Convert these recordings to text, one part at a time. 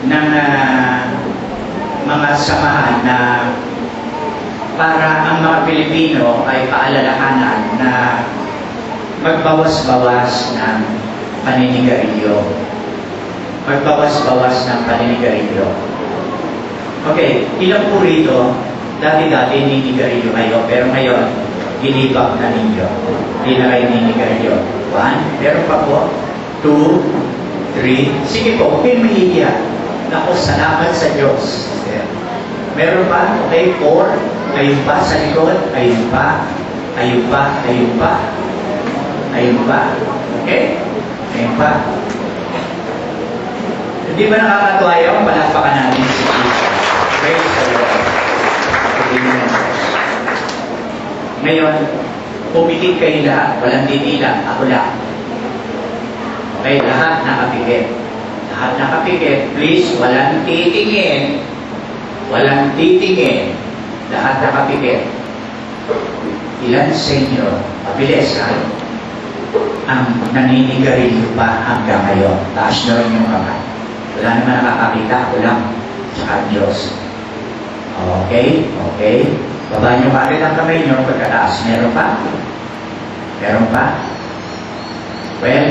ng mga samahan na para ang mga Pilipino ay paalalahanan na magbawas-bawas ng paninigarilyo. Magbawas-bawas ng paninigarilyo. Okay, ilang po rito, dati-dati ninigarilyo kayo, pero ngayon, ginibak na ninyo. Hindi na kayo ninigarilyo. 1, meron pa po. 2, 3, sige po, okay, mahihiya. Naku, salamat sa Diyos. Meron pa? Okay, 4, ayun pa sa likod, ayun pa, ayun pa, ayun pa, ayun pa. Okay? Ayun pa. Hindi ba nakakatuwa yung palakpakan natin si Jesus? Praise the Lord. Amen. Ngayon, pumikit kayo lahat, walang titila, ako lang. Okay, lahat nakapikit. Lahat nakapikit. Please, walang titingin. Walang titingin. Lahat nakapikit. Ilan sa inyo, mabilis ha, ang naninigarilyo pa hanggang ngayon? Taas nyo rin yung kamay. Wala naman nakakakita, ako lang. Tsaka Diyos. Okay? Okay? Baba nyo bakit ang kamay nyo pagkataas. Meron pa? Meron pa? Well,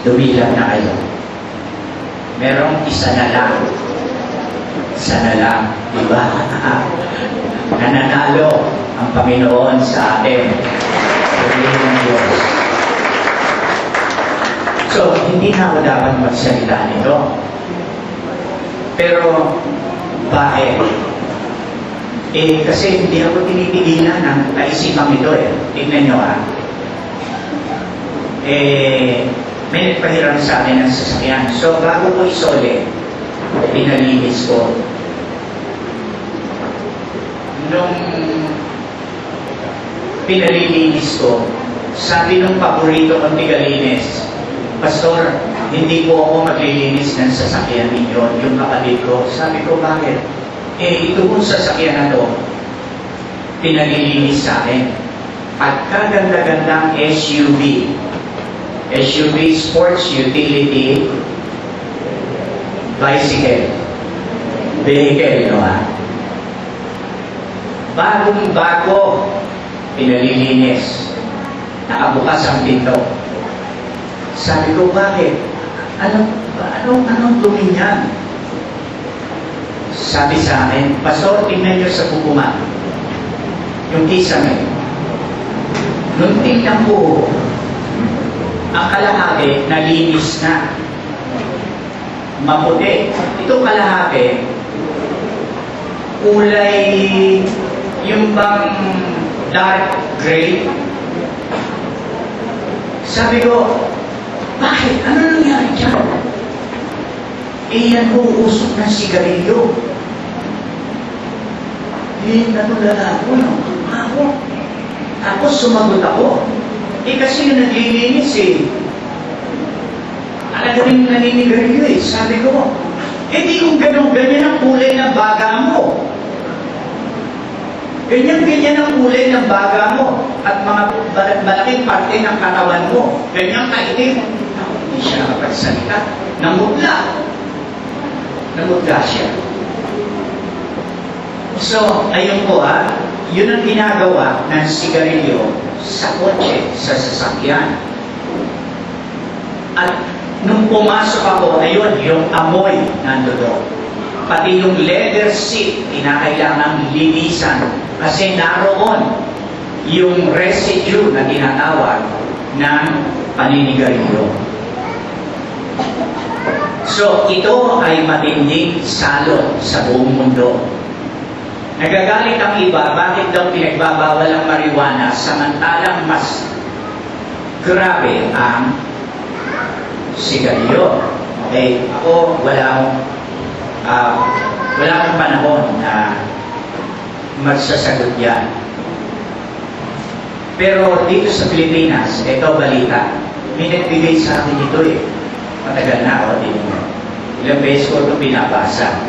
dumilang na kayo. Merong isa na lang. Isa na lang. Diba? Nananalo ang Panginoon sa atin. Pagkain ng Diyos. So, hindi na ako dapat magsalita nito. Pero, bakit? Kasi hindi ako tinipigilan ng kaisipang ito Tignan nyo may nagpahiram sa akin ng sasakyan. So, bago ko isole, pinalinis ko. Nung pinalilinis ko, sabi nung paborito kong tigalinis, Pastor, hindi po ako maglilinis ng sasakyan ninyo, yung kapatid ko. Sabi ko, bakit? Ito kong sasakyan na to, pinalilinis sa akin. At kaganda-gandang SUV, sports utility bicycle, vehicle, bagong-bago, pinalilinis, nakabukas ang pinto. Sabi ko, bakit? Anong dumi niyan? Sabi sa akin, Pastor, tingnan niyo sa bubungan. Yung kisame. Nung tingnan ko, ang kalahati, nalinis na. Maputi. Ito kalahati, kulay, yung bang dark gray. Sabi ko, bakit? Ano nangyari dyan? Yan uusok ng sigarilyo. Natulala ako, Tapos sumagot ako. Kasi yung naglilinis Alaga rin naninigarilyo Sabi ko, di kung ganyan ang kulay ng baga mo. Ganyan ang kulay ng baga mo at mga malaking parte ng katawan mo. Ganyan kaitim. Hindi siya nakapagsalita. Namutla siya. So, ayun po yun ang ginagawa ng sigarilyo sa kotse, sa sasakyan. At nung pumasok ako, ayun, yung amoy nandoon. Pati yung leather seat, kinakailangang linisan. Kasi naroon yung residue na tinatawag ng paninigarilyo. So, ito ay matinding salot sa buong mundo. Nagagalit ang iba, bakit daw pinagbabawal ang marijuana samantalang mas grabe ang sigarilyo. Okay, ako wala akong panahon na magsasagot yan. Pero dito sa Pilipinas, ito balita, may nagbigay sa akin ito Matagal na ako din. Ilang beses ko ito binabasa.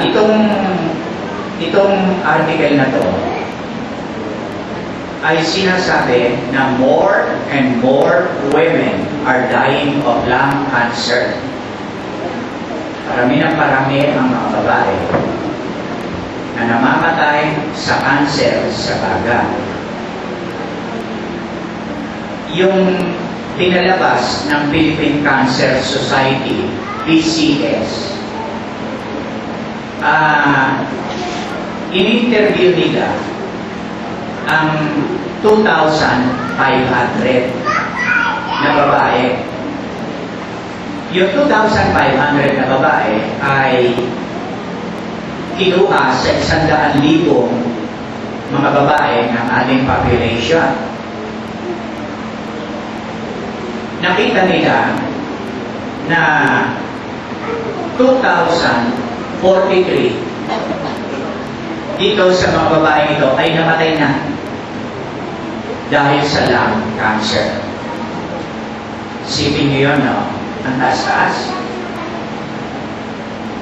Itong article na to ay sinasabi na more and more women are dying of lung cancer. parami ng parami ang mga babae na namamatay sa cancer sa baga. Yung pinalabas ng Philippine Cancer Society, PCS, in-interview nila ang 2,500 na babae. Yung 2,500 na babae ay kinuha sa 100,000 mga babae ng ating population. Nakita nila na 2,043 dito sa mga babae ito ay namatay na dahil sa lung cancer. Isipin niyo yun, no? Ang taas-taas.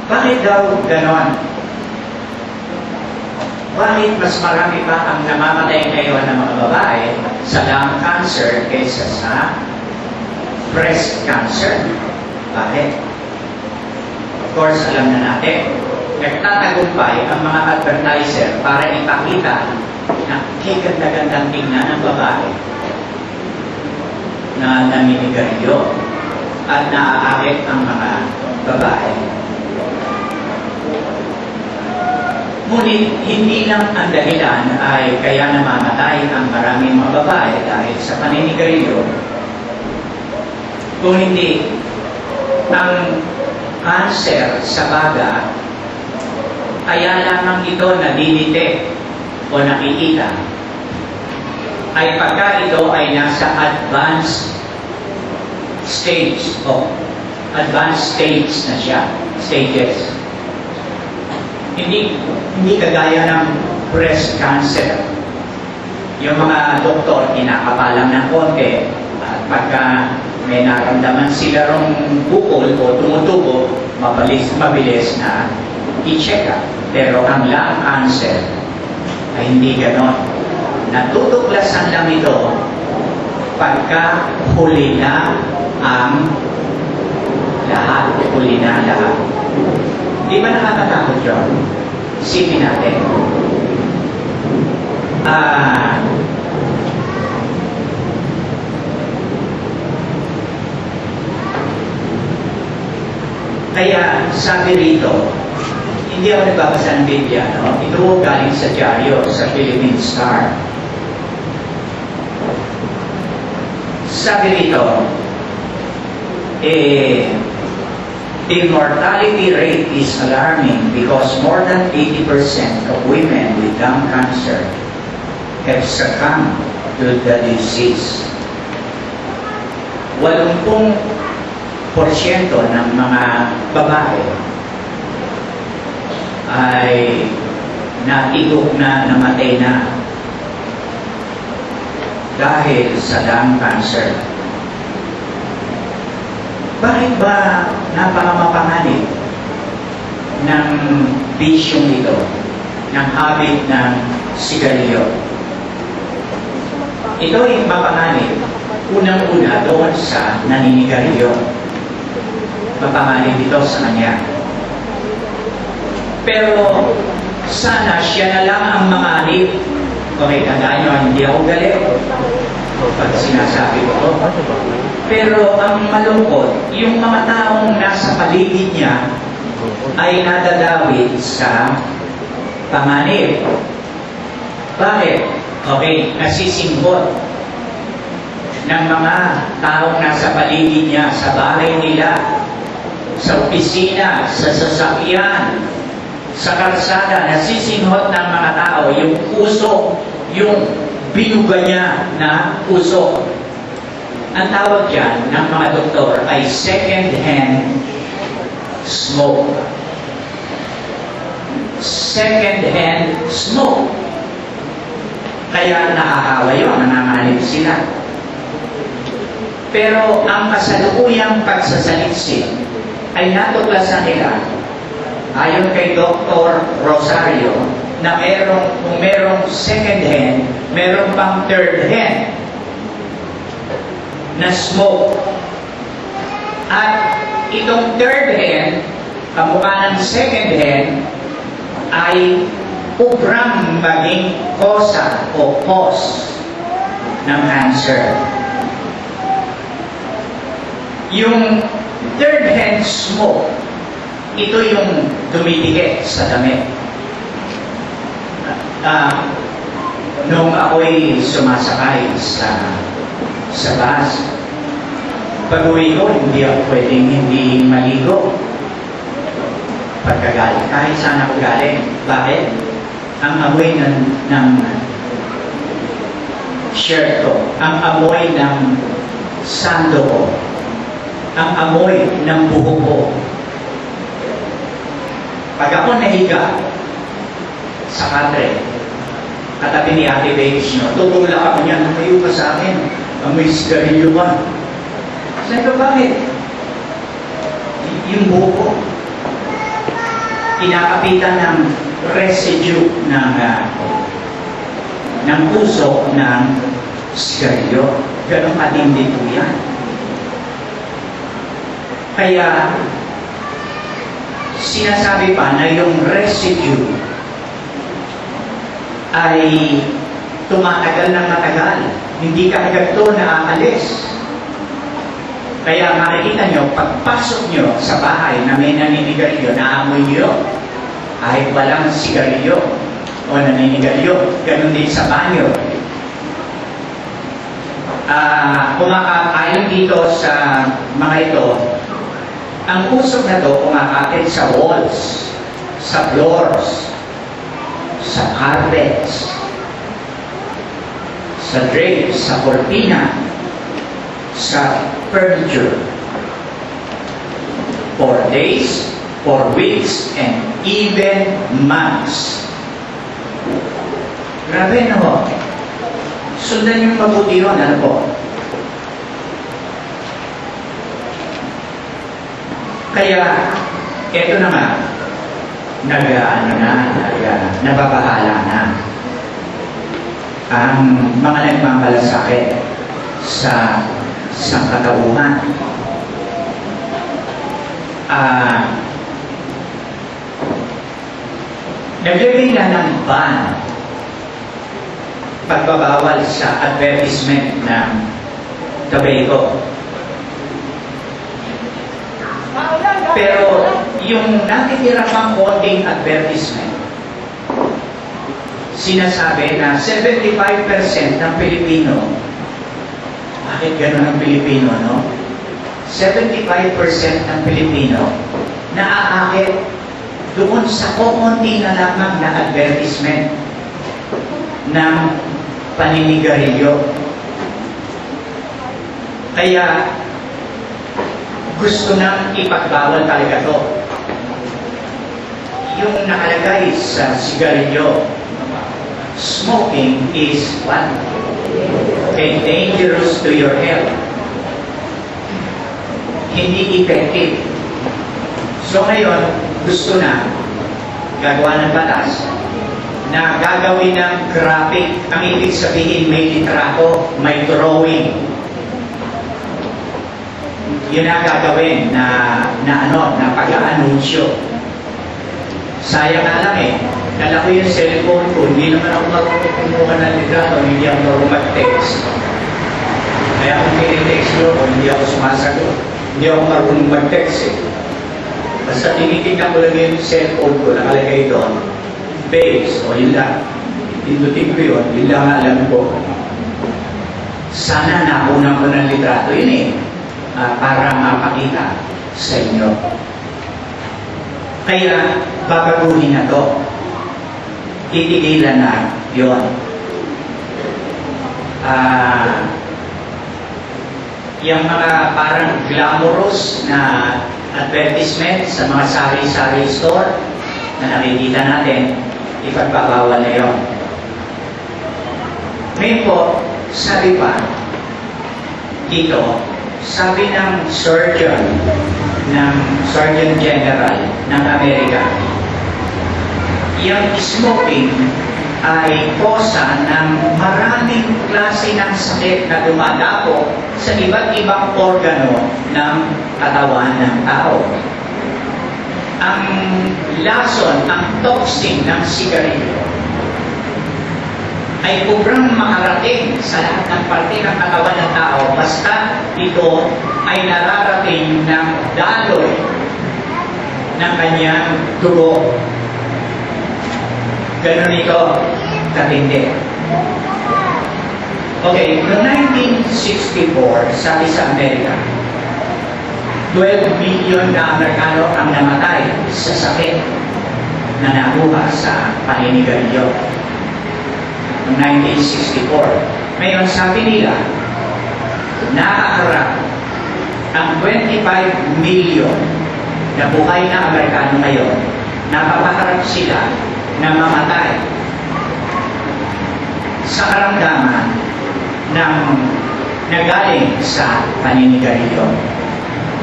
Bakit daw ganon? Bakit mas marami pa ang namamatay ngayon ng mga babae sa lung cancer kaysa sa breast cancer? Bakit? Of course, alam na natin. Nagtatagumpay ang mga advertiser para ipakita na kaganda-gandang tingnan ng babae na naminigarilyo at naaakit ang mga babae. Ngunit hindi lang ang dahilan ay kaya namamatay ang maraming mga babae dahil sa paninigarilyo, kung hindi ang cancer sa baga, kaya lamang ito nadidetect o nakikita ay pagka ito ay nasa advanced stage na siya, stages. Hindi kagaya ng breast cancer. Yung mga doktor, kinakapalang ng konti at pagka may naramdaman sila rong bukol o tumutubo, mabilis na i-check up. Pero ang lung cancer ay hindi ganon. Natutuklasan lang ito pagka huli na ang lahat. Huli na lahat. Di ba nakakatakot yun? Isipin natin. Kaya sabi rito, hindi ako nagbabasa ng Biblia, no? Ito galing sa dyaryo, sa Philippine Star. Sabi rito, the mortality rate is alarming because more than 80% of women with lung cancer have succumbed to the disease. 80% ng mga babae ay natigok na, namatay na dahil sa lung cancer. Bakit ba napakamapanganib ng bisyong ito, ng habit ng sigarilyo? Ito ay mapanganib unang-una doon sa naninigarilyo. Mapanganib ito sa kanya. Pero sana siya na lang ang manganib. Okay, tandaan nyo, hindi ako galit pag sinasabi ko ito. Pero ang malungkot, yung mga taong nasa paligid niya ay nadadawit sa panganib. Bakit? Okay, nasisinghot ng mga taong nasa paligid niya, sa bahay nila, sa opisina, sa sasakyan, sa kalsada, nasisinghot ng mga tao yung puso, yung binuga niya na puso. Ang tawag dyan ng mga doktor ay second-hand smoke. Second-hand smoke. Kaya nakahawa yun, nanganganib sila. Pero ang kasalukuyang pagsasalitsid ay natuklasan nila ayon kay Dr. Rosario na kung merong second hand, merong pang third hand na smoke. At itong third hand kamukha ng second hand ay ubrang maging kosa o cause ng cancer. Yung third hand smoke, ito yung dumidikit sa damit. Nung ako'y sumasakay sa bus, pag-uwi ko, hindi ako pwedeng hindi maligo. Pagkagaling, kahit saan ako galing. Bakit? Ang amoy ng shirt ko, ang amoy ng sando ko, ang amoy ng buhok ko. Pag ako nahiga sa katre, katabi ni Ate Babes, no, tutulak ako niya, tumayo ka sa akin, amoy sigarilyo ka. Sabi ko, bakit? Yung buhok ko, kinakapitan ng residue ng puso ng sigarilyo. Ganun katindi po yan. Kaya, sinasabi pa na yung residue ay tumatagal ng matagal. Hindi ka agad ito naaalis. Kaya makikita nyo, pagpasok nyo sa bahay na may naninigarilyo, naamoy nyo, kahit walang sigarilyo o naninigarilyo, ganun din sa banyo. Kumakain dito sa mga ito, ang usok na ito kumakakit sa walls, sa floors, sa carpets, sa drapes, sa cortina, sa furniture. For days, for weeks, and even months. Grabe, no? Sundan yung mabuti yun, ano po? Kaya, eto na nga, nababahala na ang mga nagmamalasakit sa sangkatauhan. Naglagay na ng ban, pagbabawal sa advertisement ng tobacco. Pero yung natitira pang konting advertisement, sinasabi na 75% ng Pilipino, bakit gano'n ang Pilipino, no? 75% ng Pilipino naaakit doon sa kukunti na lamang na advertisement ng paninigarilyo. Kaya gusto nang ipagbawal talaga to. Yung nakalagay sa sigarilyo, smoking is what? Dangerous to your health. Hindi effective. So ngayon, gusto na gagawa ng batas na gagawin ng graphic. Ang ibig sabihin, may litrato, may drawing. Yun ang gagawin na pag-aanunsyo. Sayang nga lang eh. Kala ko yung cellphone ko, hindi naman ako marunong kumuha ng litrato, hindi ako marunong mag-text. Kaya kung pinitext ko, hindi ako sumasagot. Hindi ako marunong mag-text eh. Basta tinitignan ko lang yung cellphone ko, nakalagay doon, Babes, o yun lang. Tindutin ko yun lang alam ko. Sana nakunan ko ng litrato yun eh. Para mapakita sa inyo. Kaya, babaguhin na to. Titigilan na yun. Yung mga parang glamorous na advertisement sa mga sari-sari store na nakikita natin, ipagbabawal na yun. Ngayon po, sabi pa, dito, sabi ng Surgeon General ng Amerika, yung smoking ay kosa ng maraming klase ng sakit na dumadapo sa iba't ibang organo ng katawan ng tao. lason, ang toxin ng sigarilyo ay sobrang makarating sa lahat ng parte ng katawan ng tao basta ito ay nararating ng daloy ng kanyang dugo. Ganun ito katindi. Okay, noong 1964, sabi sa Amerika, 12 million na Amerikano ang namatay sa sakit na nakuha sa paninigarilyo. Noong 1964. Ngayon, sabi nila, nakaharap ang 25 million na buhay na Amerikano ngayon, napapaharap sila na mamatay sa karamdaman ng nagaling sa paninigarilyo.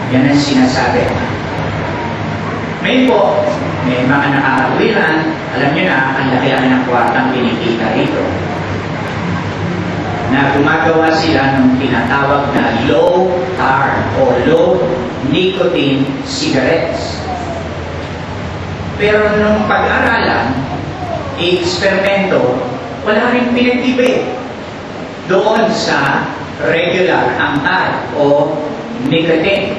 Yan ang sinasabi. Ngayon po, may mga nakakawiran, alam niyo na, ang laki-laki ng kwartang kinikita rito, na gumagawa sila ng tinatawag na low tar o low nicotine cigarettes. Pero nung pag-aralan, i-eksperimento, wala rin pinagtibay doon sa regular ang tar o nicotine.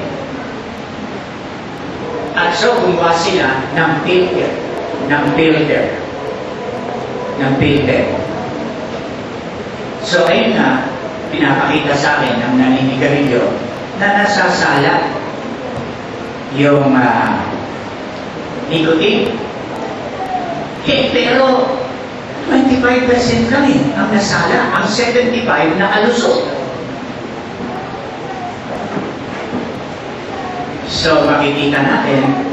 At so, gumawa sila ng filter. So, ayun na, pinapakita sa akin ng naninigarilyo na nasasala yung nicotine. Pero 25% lang ang nasala. Ang 75% na alusot. So, makikita natin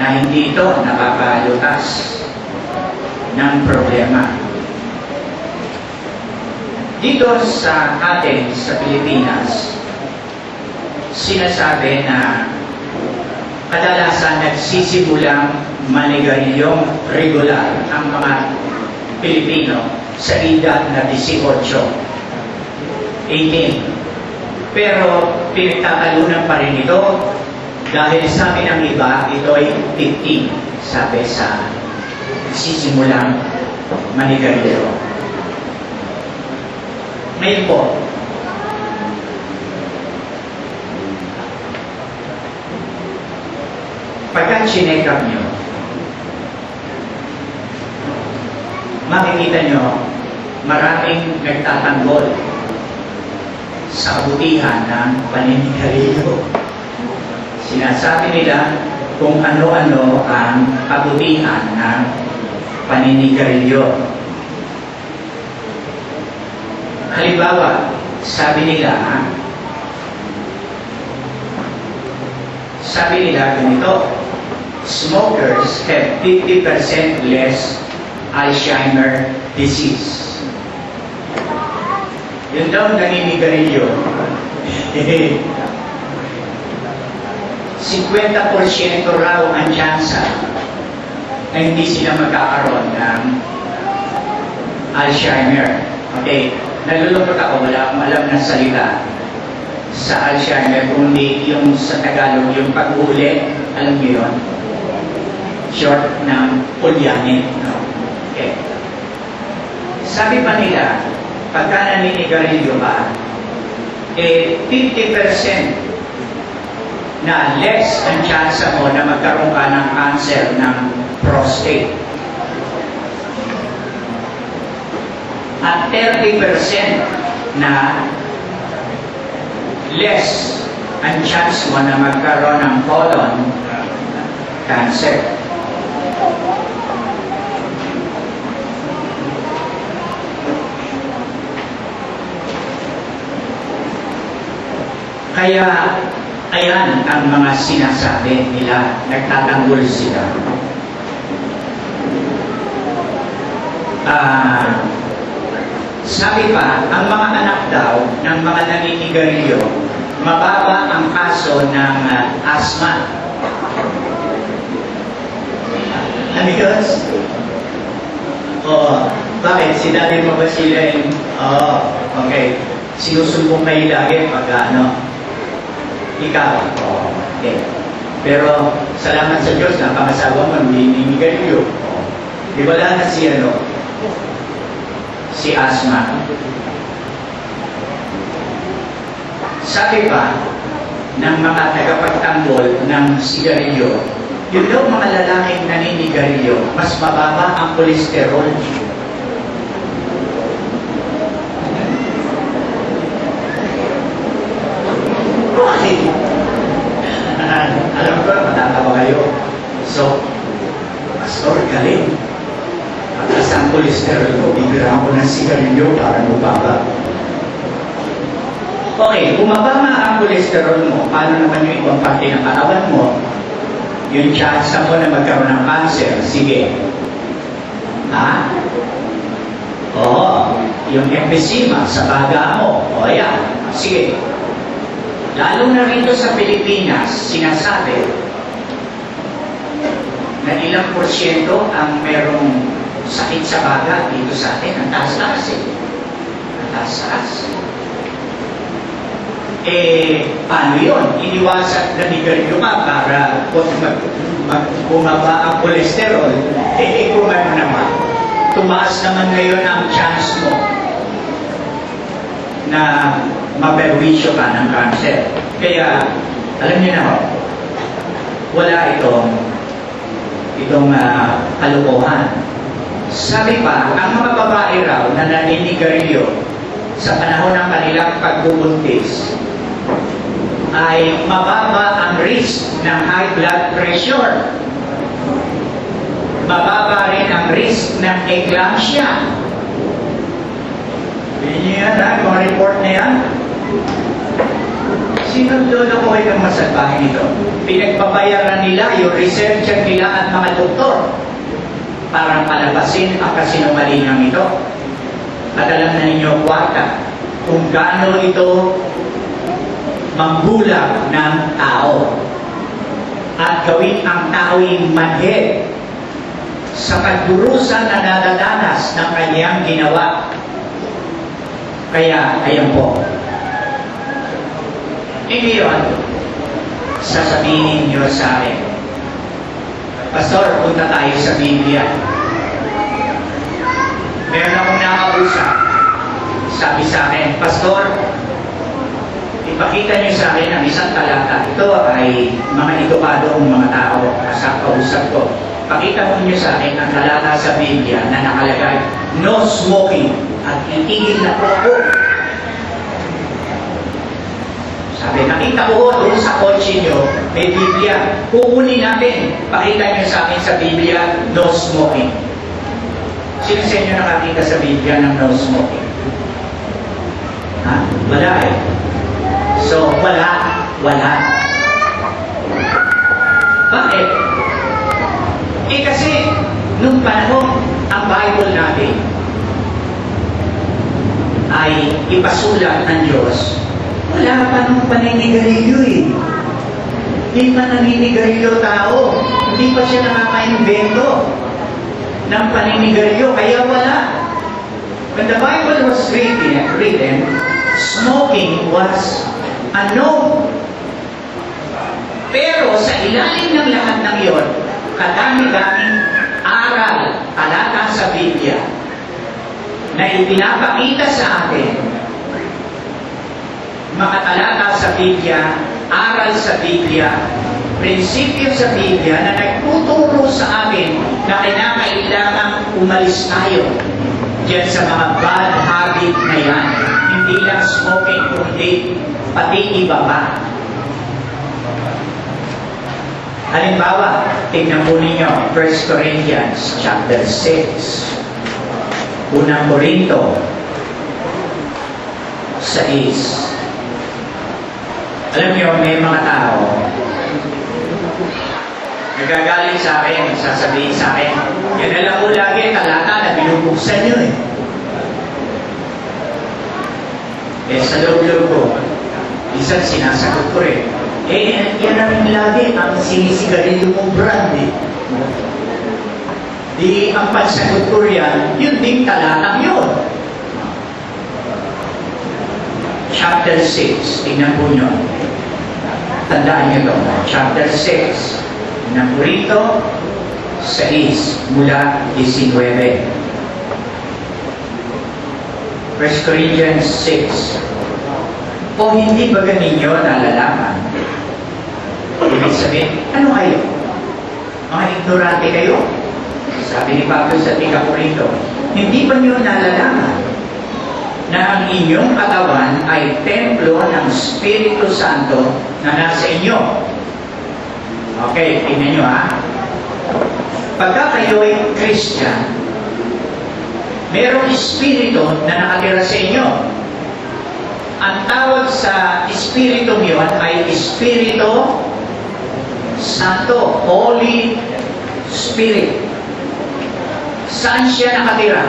na hindi ito napapalutas ng problema. Dito sa atin, sa Pilipinas, sinasabi na kadalasan nagsisimulang manigarilyong regular ang mga Pilipino sa edad na 18, 18. Pero pinagtatalunan pa rin ito dahil sabi ng iba, ito ay 15, sabi sa nagsisimulang manigarilyo. Ngayon po, pagka chinek up nyo, makikita nyo maraming nagtatanggol sa kabutihan ng paninigarilyo. Sinasabi nila kung ano-ano ang kabutihan ng paninigarilyo. Halimbawa, sabi nila ganito, smokers have 50% less Alzheimer disease. Yun daw naninigarilyo. 50% raw ang tsansa na hindi sila magkakaroon ng Alzheimer. Okay, nalulungkot ako, wala akong alam na salita sa Alzheimer, kundi yung sa Tagalog, yung pag-ulit, alam niyo yun? Short ng ulyanin. No? Okay. Sabi pa nila, pagka naninigarilyo ka, 50% na less ang chance mo na magkaroon ka ng cancer ng prostate. At 30% na less ang chance mo na magkaroon ng colon cancer. Kaya, ayan ang mga sinasabi nila, nagtatanggol sila. Sabi pa, ang mga anak daw ng mga naninigarilyo, mababa ang kaso ng asthma. Amigos? Bakit? Si daddy mo ba sila yung... okay. Sinusumbong kayo lagi pag ikaw. Okay. Pero salamat sa Diyos, napangasawa mo, nininigarilyo. Di wala na si Asma. Sabi pa ng mga tagapagtanggol ng sigarilyo, yun daw mga lalaking naninigarilyo, mas mababa ang kolesterol. Bakit? Alam ko, matatawa kayo. So, pastor, galing. Pagkas ang kolesterol ko, bibira ko ng sigarilyo para mababa. Okay, kung mababa ang kolesterol mo, paano naman yung ibang parte ng katawan mo? Yung chance mo na magkaroon ng cancer, sige. Ha? Oo, yung emphysema sa baga mo, o yan, sige. Lalo na rito sa Pilipinas, sinasabi na ilang porsyento ang merong sakit sa baga dito sa atin. Ang taas-taas eh. Ang taas-taas. Paano yun? Iniwasan na nigarilyo ka para bumaba ang kolesterol. Kung ano naman, tumaas naman ngayon ang chance mo na maperwisyo ka ng cancer. Kaya, alam niyo na, wala itong kalukuhan. Sabi pa, ang mga babae raw na naninigarilyo sa panahon ng kanilang pagbubuntis ay mababa ang risk ng high blood pressure. Mababa rin ang risk ng eclampsia. Yan ha, mga report na yan. Sinong lulukoy ng masalbahe nito? Pinagpapayaran nila yung researcher nila at mga doktor para palabasin ang kasinungalingan ito. At alam na ninyo, kwarta, kung gaano ito mambulag ng tao at gawin ang tao'y manhid sa pagdurusa na nadadanas ng kanyang ginawa. Kaya, ayan po. Ngayon, sasabihin niyo sa akin, Pastor, punta tayo sa Biblia. Meron akong nakausap. Sabi sa akin, Pastor, ipakita niyo sa akin ang isang talata. Ito ay mga edukadong mga tao sa kausap ko. Pakita mo niyo sa akin ang talata sa Biblia na nakalagay, no smoking, at itigil na po ako. Sabi, nakita ko doon sa kotse niyo, may Biblia. Kukunin natin. Pakita niyo sa akin sa Biblia, no smoking. Sino sa inyo nakakita sa Biblia ng no smoking? Ha? Wala eh. So, wala. Bakit? Kasi, nung panahon, ang Bible natin ay ipasulat ng Diyos. Wala pa nung paninigarilyo eh. Hindi pa naninigarilyo tao. Hindi pa siya nakaka-invento ng paninigarilyo. Kaya wala. When the Bible was written, smoking was unknown. Pero sa ilalim ng lahat ng iyon, kadami-daming aral, talata sa Biblia na ipinapakita sa atin, mga talata sa Biblia, aral sa Biblia, prinsipyo sa Biblia na nagtuturo sa amin na kinakailangan umalis tayo diyan sa mga bad habit na yan. Hindi lang smoking, kundi pati iba pa. Halimbawa, tingnan po ninyo, 1 Corinthians chapter 6. Unang Korinto 6. Alam niyo, may mga tao nagagaling sa akin, sasabihin sa akin, yan alam mo lagi, talata na binubuksan nyo eh. Sa loob-loob ko, isang sinasagot ko rin, yan namin lagi ang sinisigarilyo mong brand eh. Di ang pansagot ko riyan, yun ding talatang yun. Chapter 6, tingnan po nyo. Tandaan niyo ito, chapter 6 ng Korinto 6 mula 19. 1 Corinthians 6. O hindi ba ninyo nalalaman? Ibig sabihin, ano kayo? Mga ignorante kayo? Sabi ni Pablo sa Korinto, hindi ba niyo nalalaman na ang inyong katawan ay templo ng Espiritu Santo na nasa inyo? Okay, tingnan nyo ha. Pagka kayo ay Christian, merong Espiritu na nakatira sa inyo. Ang tawag sa Espiritu yun ay Espiritu Santo, Holy Spirit. Saan siya nakatira?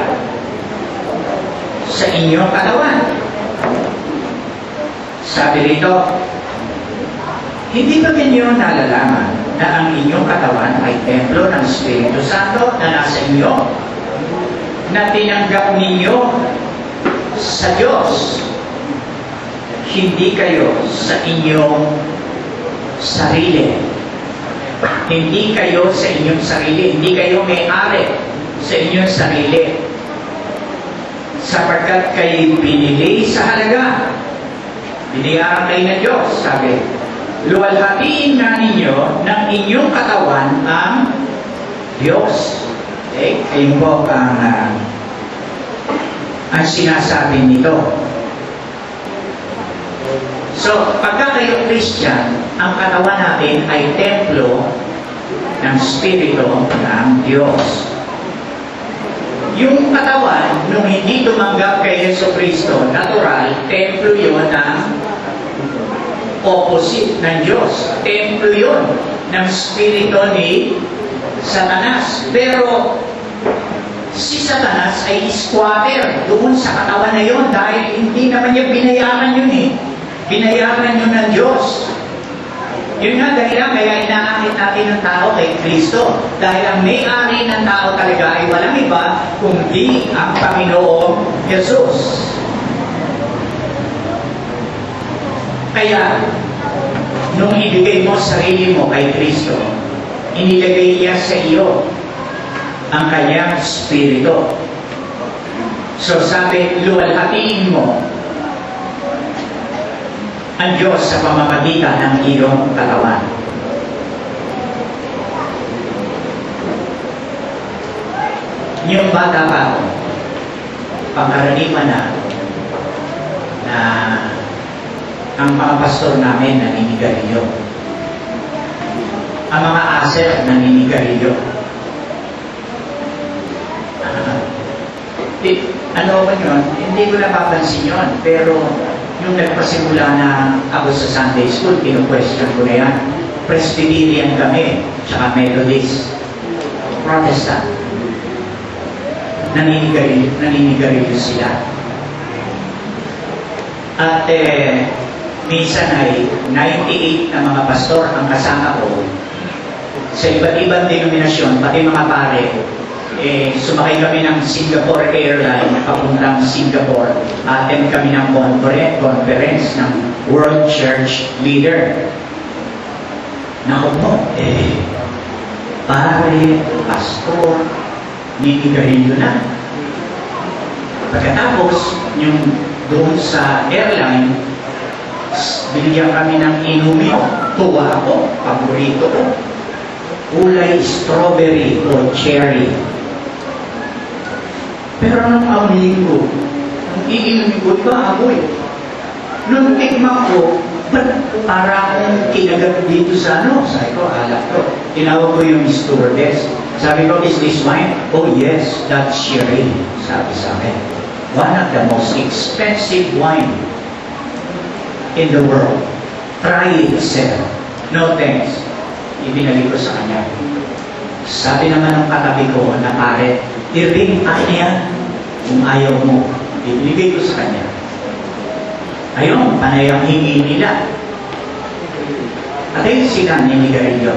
Sa inyong katawan. Sabi rito, hindi ba ninyo nalalaman na ang inyong katawan ay templo ng Espiritu Santo na nasa inyo? Na tinanggap ninyo sa Diyos. Hindi kayo sa inyong sarili. Hindi kayo sa inyong sarili. Hindi kayo may-ari sa inyong sarili. Sapagkat kayo binili sa halaga. Biniyaran kayo ng Diyos, sabi. Luwalhatiin nga ninyo ng inyong katawan ang Diyos. Okay? Ayun po ang sinasabi nito. So, pagka kayo Christian, ang katawan natin ay templo ng Espiritu ng Diyos. Yung katawan, nung hindi tumanggap kay Yesu Cristo, natural, templo yun ng opposite ng Diyos. Templo yun ng Espiritu ni Satanas. Pero, si Satanas ay squatter doon sa katawan na yun dahil hindi naman niya binayaran yun eh. Binayaran yun ng Diyos. Yun nga dahilan kaya inaakit natin ng tao kay Kristo. Dahil ang may-ari ng tao talaga ay walang iba kundi ang Panginoong Jesus. Kaya, nung ibigay mo sarili mo kay Kristo, inilagay niya sa iyo ang kanyang Espiritu. So sabi, luwalhatiin mo ang Diyos sa pamamagitan ng iyong katawan. Yung bata pa ako, pangkaraniwan na ang mga pastor namin naninigarilyo. Ang mga aser naninigarilyo. Ano ba yun? Hindi ko napapansin yun, pero nung nagpasimula na ako sa Sunday School, kinu-question ko na yan. Presbyterian kami, tsaka Methodist, Protestant. Naninigarilyo sila. At minsan ay 98 na mga pastor ang kasama ko sa iba't ibang denominasyon, pati mga pare. Sumakay kami ng Singapore Airline papuntang Singapore. Attend kami ng conference ng World Church Leader. Naku po, pare, pastor, ninigarilyo na. Pagkatapos, yung doon sa airline, binigyan kami ng inumin. Tuwa ako, paborito ko. Kulay strawberry o cherry. Pero nung amoyin ko, nung iinumin ko, iba amoy. Nung tikman ko, para akong kinagat dito sa sabi ko, alak to. Tinawag ko yung stewardess. Sabi ko, is this wine? Oh yes, that's sherry. Sabi sa akin. One of the most expensive wine in the world. Try it, sir. No thanks. Ibinalik ko sa kanya. Sabi naman ng katabi ko na pare, i-ring akin yan kung ayaw mo. Ibinigay ko sa kanya. Ayun, panay ang hingi nila. At ayun sila ninigarilyo.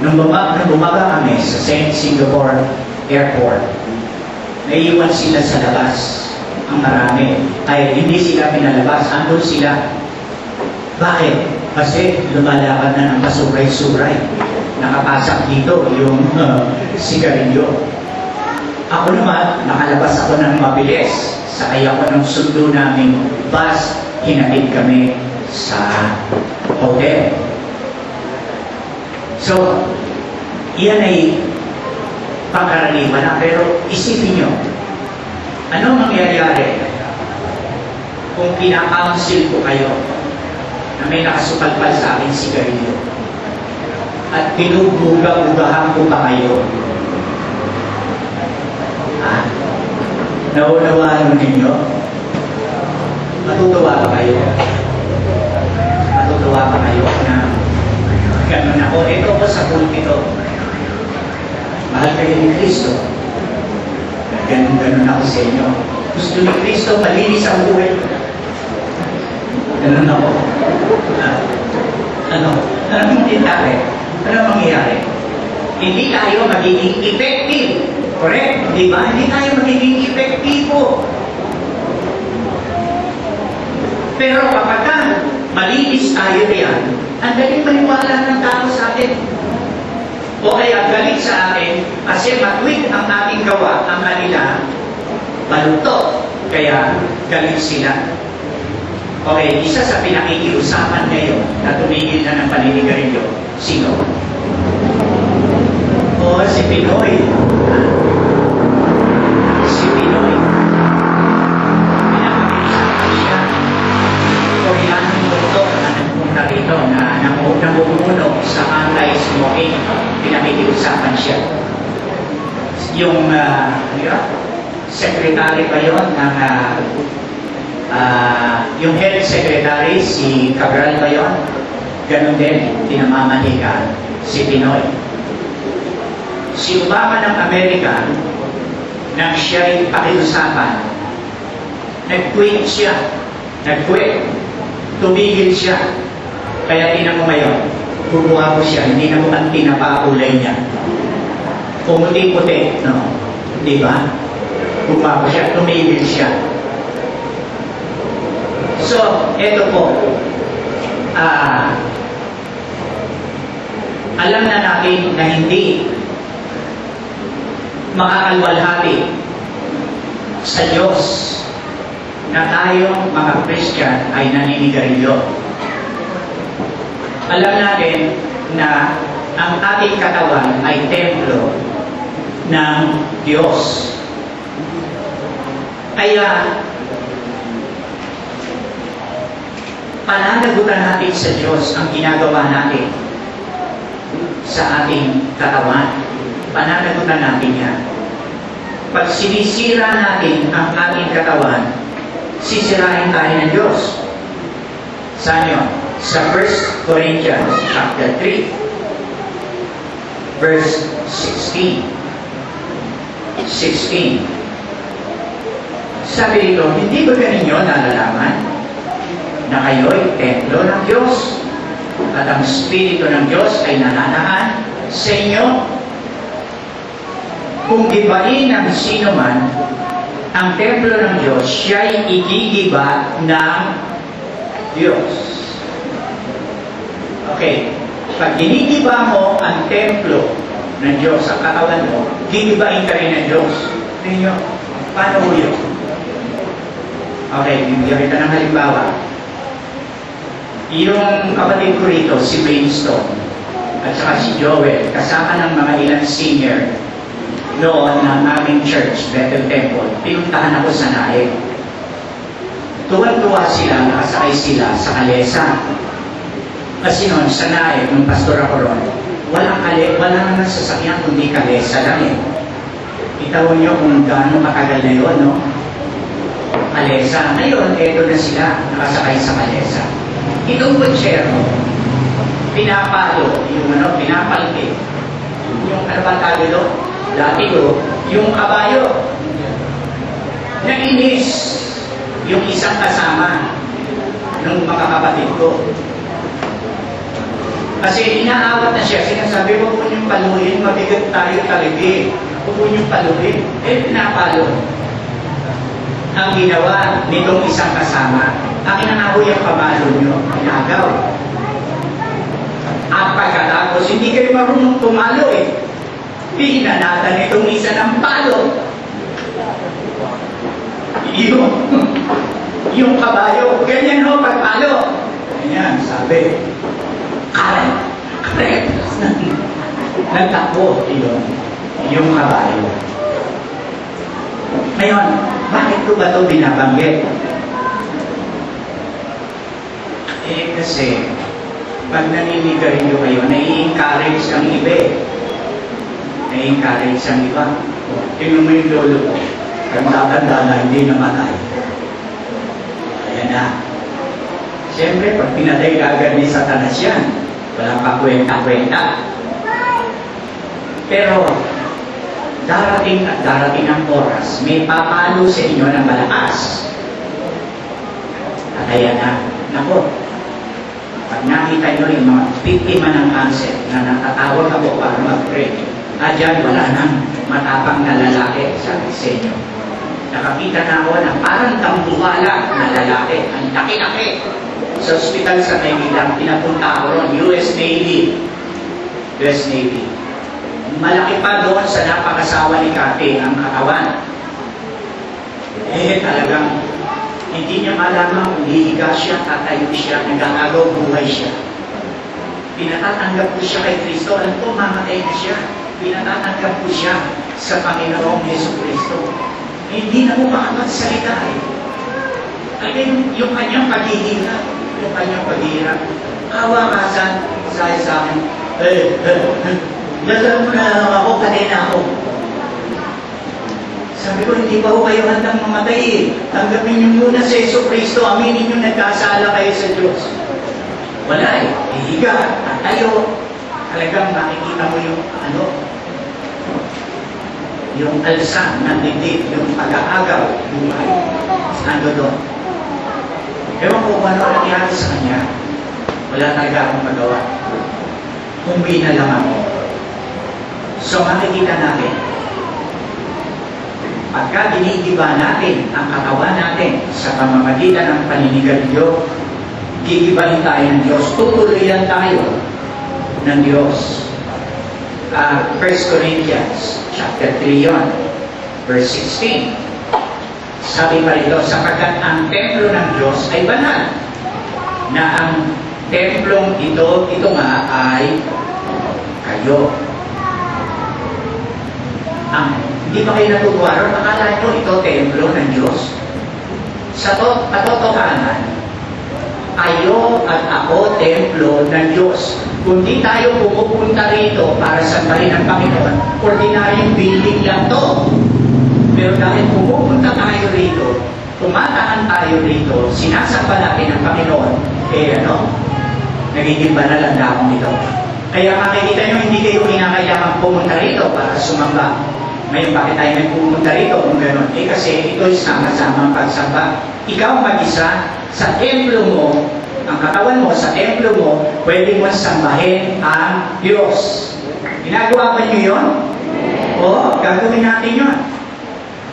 Nung bumaga kami sa St. Singapore Airport, naiiwan sila sa labas. Ang marami. Ay, hindi sila pinalabas. Andun sila. Bakit? Kasi lumalakad na ng pasuray-suray. Nakapasok dito yung sigarilyo. Ako naman, nakalabas ako ng mabilis. Sakay ako ng sundo naming bus. Hinatid kami sa hotel. So, iyan ay pangkaraniwan na. Pero isipin nyo, ano mangyayari kung pina-counsel ko kayo na may nakasupalpal sa akin sigarilyo at pinubuga-bugahan ko pa kayo? Naunawaan mo ninyo? Matutuwa ba kayo? Matutuwa ba kayo na ganun ako? Ito ko sa pulpito. Mahal kayo ni Kristo. Ganun ako sa inyo. Gusto ni Kristo, malinis ang buhay. Ganun ako. Ano mangyayari? Ano mangyayari? Hindi tayo magiging effective. Correct? Di ba? Hindi tayo magiging epektibo. Pero kapag malinis tayo riyan, ang galing maniwala ng tao sa atin. O kaya galing sa atin kasi matwid ang ating gawa, ang kanila baluktot. Kaya galing sila. Okay, isa sa pinakikiusapan ngayon na tumigil na ng paninigarilyo, sino? O si Pinoy. Si Pinoy. Pinakikiusapan siya. Koreanong doktor na nagpunta rito na namumuno sa anti-smoking. Pinakikiusapan siya. Yung secretary pa yun ng yung health secretary, si Cabral ba yun? Ganun din, pinamamanikan si Pinoy. Si Obama ng Amerika, nang siya'y pakiusapan, nag-quit siya. Nag-quit. Tumigil siya. Kaya tinan mo ngayon, gumawa ko siya, hindi na mo ang tinapakulay niya. Pumuti-puti, no? Di ba? Gumawa ko siya, tumigil siya. So, eto po. Alam na natin na hindi makakalwalhati sa Diyos na tayong mga Christian ay naninigarilyo. Alam natin na ang ating katawan ay templo ng Diyos. Kaya, pananagutan natin sa Diyos ang ginagawa natin sa ating katawan. Pananagutan natin yan. Pag sinisira natin ang ating katawan, sisirain tayo ng Diyos. Saan yun? Sa 1 Corinthians chapter 3, verse 16. 16. Sabi dito, hindi ba kaninyo nalalaman na kayo'y templo ng Diyos at ang Espiritu ng Diyos ay nananahan sa inyo? Kung gibain ng sino man ang templo ng Diyos, siya'y igigiba ng Diyos. Okay, pag ginigiba mo ang templo ng Diyos sa katawan mo, gigibain ka rin ng Diyos. Ninyo, paano mo yun? Okay, bibigyan kita ng halimbawa. Yung kapatid ko rito, si Brainstorm, at saka si Joel, kasama ng mga ilang senior noon ng aming church, Bethel Temple, pinuntahan ako sa Naik. Tuwan-tuwa sila, nakasakay sila sa kalesa. Kasi noon, sa Naik, nung pastor ako ron, wala naman sasakyan kundi kalesa lang eh. Itawan nyo kung gaano matagal na yun, no? Kalesa. Ngayon, eto na sila, nakasakay sa kalesa. Itong kutsero, pinapalo, pinapalki. Yung ano ba tayo doon? Dati ko, yung kabayo. Nainis yung isang kasama ng mga kapatid ko. Kasi inaawat na siya, sinasabi, huwag po niyong paluhin, mabigat tayo taligi. Huwag po niyong paluhin. Pinapalo. Ang ginawa nitong isang kasama, akin na nga po yung pamalo niyo, inagaw. At pagkatapos, hindi kayo marunong tumalo eh. Pinanatan itong isa ng palo. Yung kabayo, ganyan ho, pagpalo. Ganyan, sabi. Kare. Nagtakbo, yung kabayo. Ngayon, bakit ko ba ito binabanggit? Kasi, pag naninigarilyo kayo, nai-encourage ang iba eh. Nai-encourage ang iba. Tingnan mo yung lolo ko. Tanda-tanda na hindi namatay. Ayan na. Siyempre, pag pinatay agad ni Satanas yan, walang pakwenta-kwenta. Pero, darating at darating ang oras, may papalo sa inyo ng malakas. At ayan na. Naku, pag nakita nyo yung mga biktima ng cancer na natatawag ako para mag-pray, dyan wala nang matapang na lalaki sa inyo. Nakakita na ako na parang tambuhala na lalaki, ang laki-laki. Sa ospital sa Maynila, pinapunta ako ron, US Navy. Malaki pa doon sa napakasawa ni Kate ang katawan. Talagang hindi niya malaman kung hihiga siya, tatayo siya, nag-aagaw buhay siya. Pinatatanggap ko siya kay Kristo. Alam ko, mamatay na siya. Pinatatanggap ko siya sa Panginoong Yesu Kristo. Hindi na mo makapagsalita eh. Kaya yung kanyang paghihirap, kawasan, sa akin, dasal mo na lang ako, patay na ako. Sabi ko, hindi pa ho kayo handang mamatay eh. Tanggapin niyo muna sa Yesu Kristo, aminin niyo nagkasala kayo sa Diyos. Wala eh. Hihiga, tayo. Talagang makikita mo yung alsa ng dibdib, yung pag-aagaw, buhay. Ando doon. Ewan ko kung ano nangyari sa kanya. Wala talaga akong magawa. Humbi na lang ako. So makikita natin, pagka ginigiba natin ang katawan natin sa pamamagitan ng paninigarilyo, gigibahin tayo ng Diyos. Tutuloyan tayo ng Diyos. 1 Corinthians chapter 3 yun, verse 16. Sabi pa rito, sapagkat ang templo ng Diyos ay banal, na ang templong ito nga ay kayo. Hindi ba kayo natutuwa ron? Akala nyo ito templo ng Diyos? Sa katotohanan, kayo at ako templo ng Diyos. Kung di tayo pumupunta rito para sambahin ang Panginoon, ordinaryong building lang to. Pero dahil pumupunta tayo rito, tumataan tayo rito, sinasamba natin ang Panginoon, nagiging banal ang dakong ito. Kaya makikita nyo, hindi kayo kinakailangan pumunta rito para sumamba. Ngayon, bakit tayo nagpupunta rito kung gano'n? Kasi ito'y sama-sama pagsamba. Ikaw mag-isa, sa templo mo, ang katawan mo, sa templo mo, pwede mo sambahin ang Diyos. Ginagawa ba nyo yun? Oo, gagawin natin yun.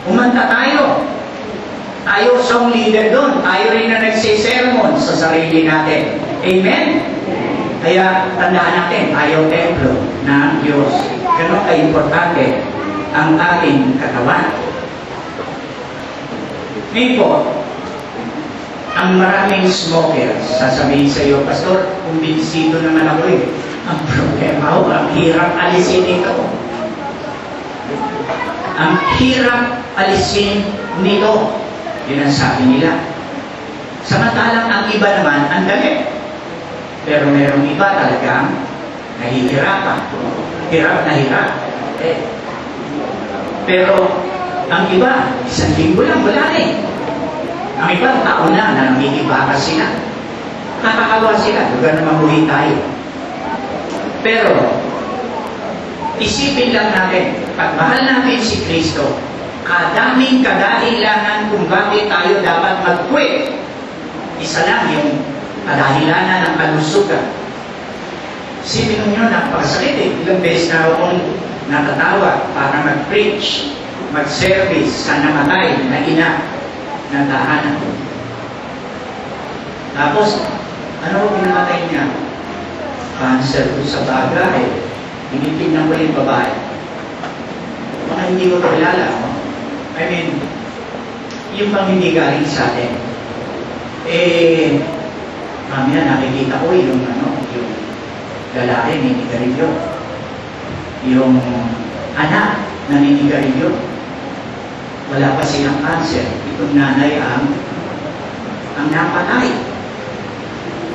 Umanta tayo. Tayo song leader doon. Tayo rin na nagsisermon sa sarili natin. Amen? Kaya tandaan natin, tayo templo ng Diyos. Ganon ka-importante ang ating katawan. Ngayon po, ang maraming smokers, sasabihin sa iyo, Pastor, kumbinsido naman ako eh. Ang problema ko, ang hirap alisin ito. Ang hirap alisin nito. Yun ang sabi nila. Samantalang ang iba naman, ang dali. Pero merong iba talagang nahihirapan. Hirap na hirap. Pero ang iba, isang linggo lang, wala eh. Ang iba, taon na nangigibakas sila. Nakakawa sila, lugar na mabuhay tayo. Pero, isipin lang natin, pag mahal natin si Kristo, kadaming kadahilanan kung bakit tayo dapat mag-quit. Isa lang yung kadahilanan ng kalusugan. Isipin nyo, napakasakit eh. Ilang beses na akong natatawag para mag-preach, mag-service sa namatay na ina ng tahanan. Tapos, ano ko pinamatay niya? cancer ko sa bagay. Tinitingnan ko yung babae. Mga hindi ko kilala. No? I mean, yung pang hindi galing sa atin. Mamaya nakikita ko yung lalaki naninigarilyo. Yung anak naninigarilyo. Wala pa silang cancer. Itong nanay ang napatay.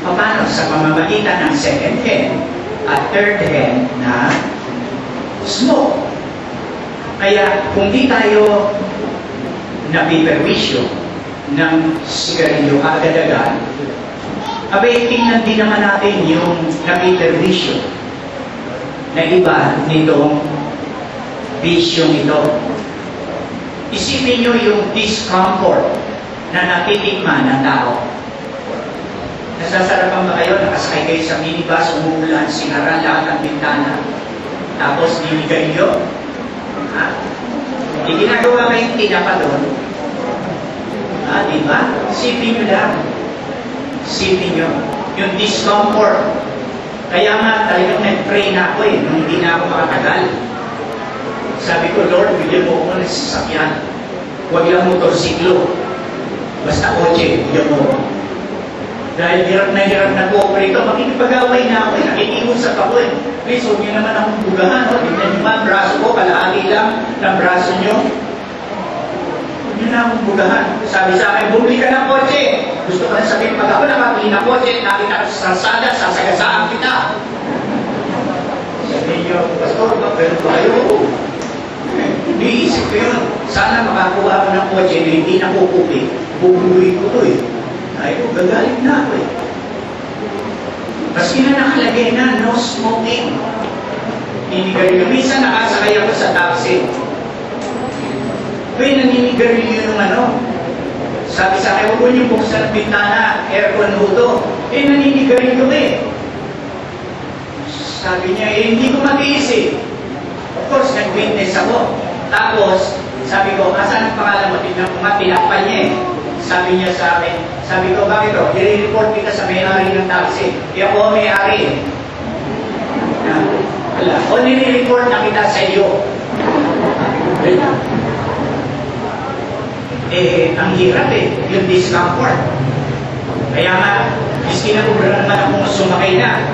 Paano? Sa pamamagitan ng second hand at third hand na smoke. Kaya kung di tayo napiperwisyo ng sigarilyo agad-agad, abay, tingnan din naman natin yung napiperwisyo na iba nitong bisyong ito. Isipin nyo yung discomfort na natitikman ng tao. Nasasarapan ba kayo? Nakasakay kayo sa minibus, umuulan, sinara lahat ng bintana, tapos ninigarilyo? Ha? Di ginagawa kayong tinapa doon? Diba? Isipin nyo lang. Isipin nyo. Yung discomfort. Kaya nga, talagang nag-pray na ako nung hindi na ako makatagal. Sabi ko, Lord, bigyan mo ako ng sasakyan. Huwag lang motorsiklo. Basta kotse, bigyan mo. Dahil hirap na po rito, makikipag-away na ako. Nakikiusap ako Please, huwag niyo naman akong bugahan. Tignan niyo ba, braso ko, kalahati lang ng braso niyo. Huwag niyo na akong bugahan. Sabi sa akin, bumili ka ng kotse. Gusto ko na sabihin, pag ako nakabili ng kotse, nakita ka sa sasada, sasagasaan kita. Sabi niyo, Pastor, pero ba kayo? Iniisip ko yun. Sana makakuha ako ng kotse na hindi nakukupi. Bubuhay ko ito Ay, gagalit na ako Maski na nakalagay na, no smoking. Ninigarilyo. Minsan nakasakay ako sa taxi. Naninigarilyo yung Sabi sa akin, huwag niyo buksan ang bintana, aircon huto. Naninigarilyo Sabi niya, hindi ko matiis Of course, nag-witness ako. Tapos, sabi ko, asan ang pangalan mo? Tignan ko nga, tinakpan niya Sabi niya sa akin, sabi ko, bakit o? I-report kita sa may-ari ng taxi. Di ako may-ari. Wala. O nire-report na kita sa iyo. Ang hirap yung discomfort. Kaya nga, miski na kubra naman akong sumakay na.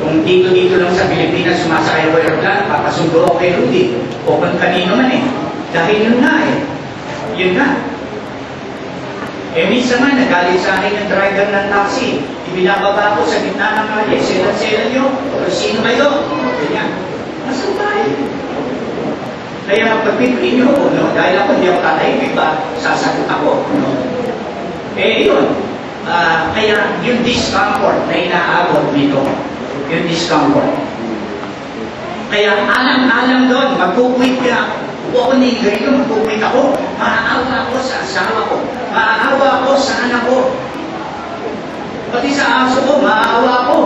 Kung dito lang sa Pilipinas sumasakay ko aeroplano, papasundo ako kay Rudy. O kung kanino man Dahil yun na Yun na. Minsan nga, nagalit sa akin yung driver ng taxi. Ibinababa ko sa gitna ng kalye. Selan nyo. O sino kayo? Ganyan. Nasaan tayo? Kaya pagpipili nyo ako, dahil ako hindi ako tatahimik ba, sasagot ako. Yun. Kaya yung discomfort na inaabot nito, yung discomfort. Kaya alam doon, magkukwit ka. Kung ako niligarilyo, magkukwit ako. Maaawa ako sa asawa ko. Maaawa ako sa anak ko. Pati sa aso ko, maaawa ako.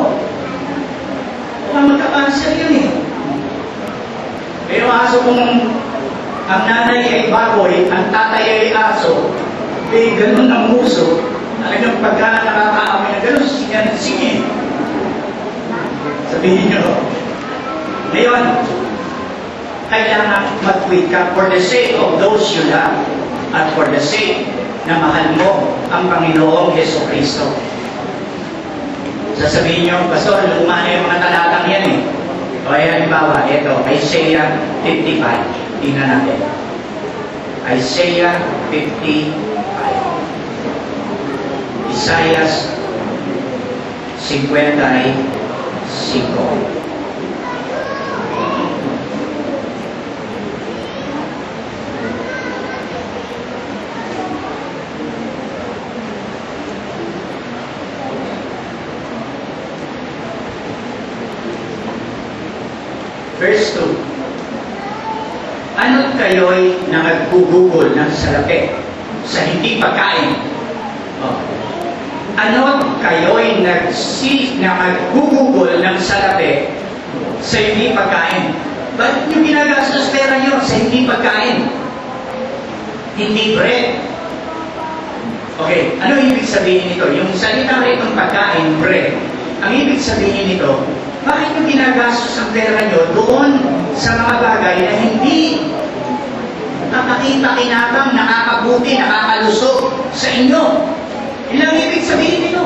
Kung magka-cancer yun Pero aso kung ang nanay ay baboy, ang tatay ay aso, ganun ang muso, talagang pagka nakakaamoy na ganun, sige. Sabihin nyo. Ngayon, kailangan mag-quit ka for the sake of those you love at for the sake na mahal mo ang Panginoong Jesucristo. Sasabihin nyo, Pastor, luma na yung mga talatang yan O halimbawa, ito, Isaiah 55. Tingnan natin. Isaiah 55. Isaiah 55. Verse 2. Ano't kayo'y nagugugol ng salapi sa hindi pagkain? Ano't kayo'y nagugugol ng salapi sa hindi pagkain? Ba't yung ginagastos pera nyo sa hindi pagkain? Hindi bread. Okay, ano ibig sabihin nito? Yung salita rin itong pagkain, bread, ang ibig sabihin nito, Bakit nyo ginagastos ang pera nyo doon sa mga bagay na hindi nakakita-kinabang, nakakabuti, nakakalusog sa inyo? Ilang ibig sabihin nito?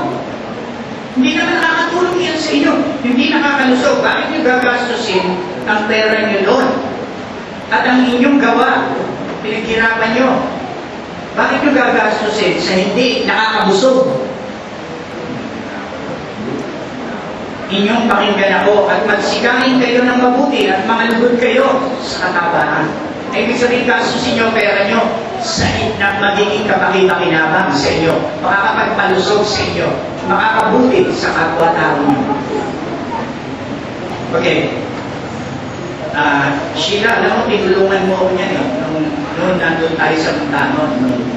Hindi naman nakakatulong yan sa inyo. Hindi nakakalusog. Bakit nyo gagastusin ang pera nyo doon? At ang inyong gawa, pinaghirapan nyo. Bakit nyo gagastusin sa hindi nakakabusog? Inyong pakinggan ako at magsikain kayo ng mabuti at mangalugod kayo sa katabahan. Ay ibig sabihin, gastusin nyo pera nyo sa na magiging kapakita-kinabang sa inyo, makakapagpalusog sa inyo, makakabuti sa kapwa-tao nyo. Okay. Sheila, alam mo, tinulungan mo ako niyan eh. Noon nandun tayo sa Montano, nung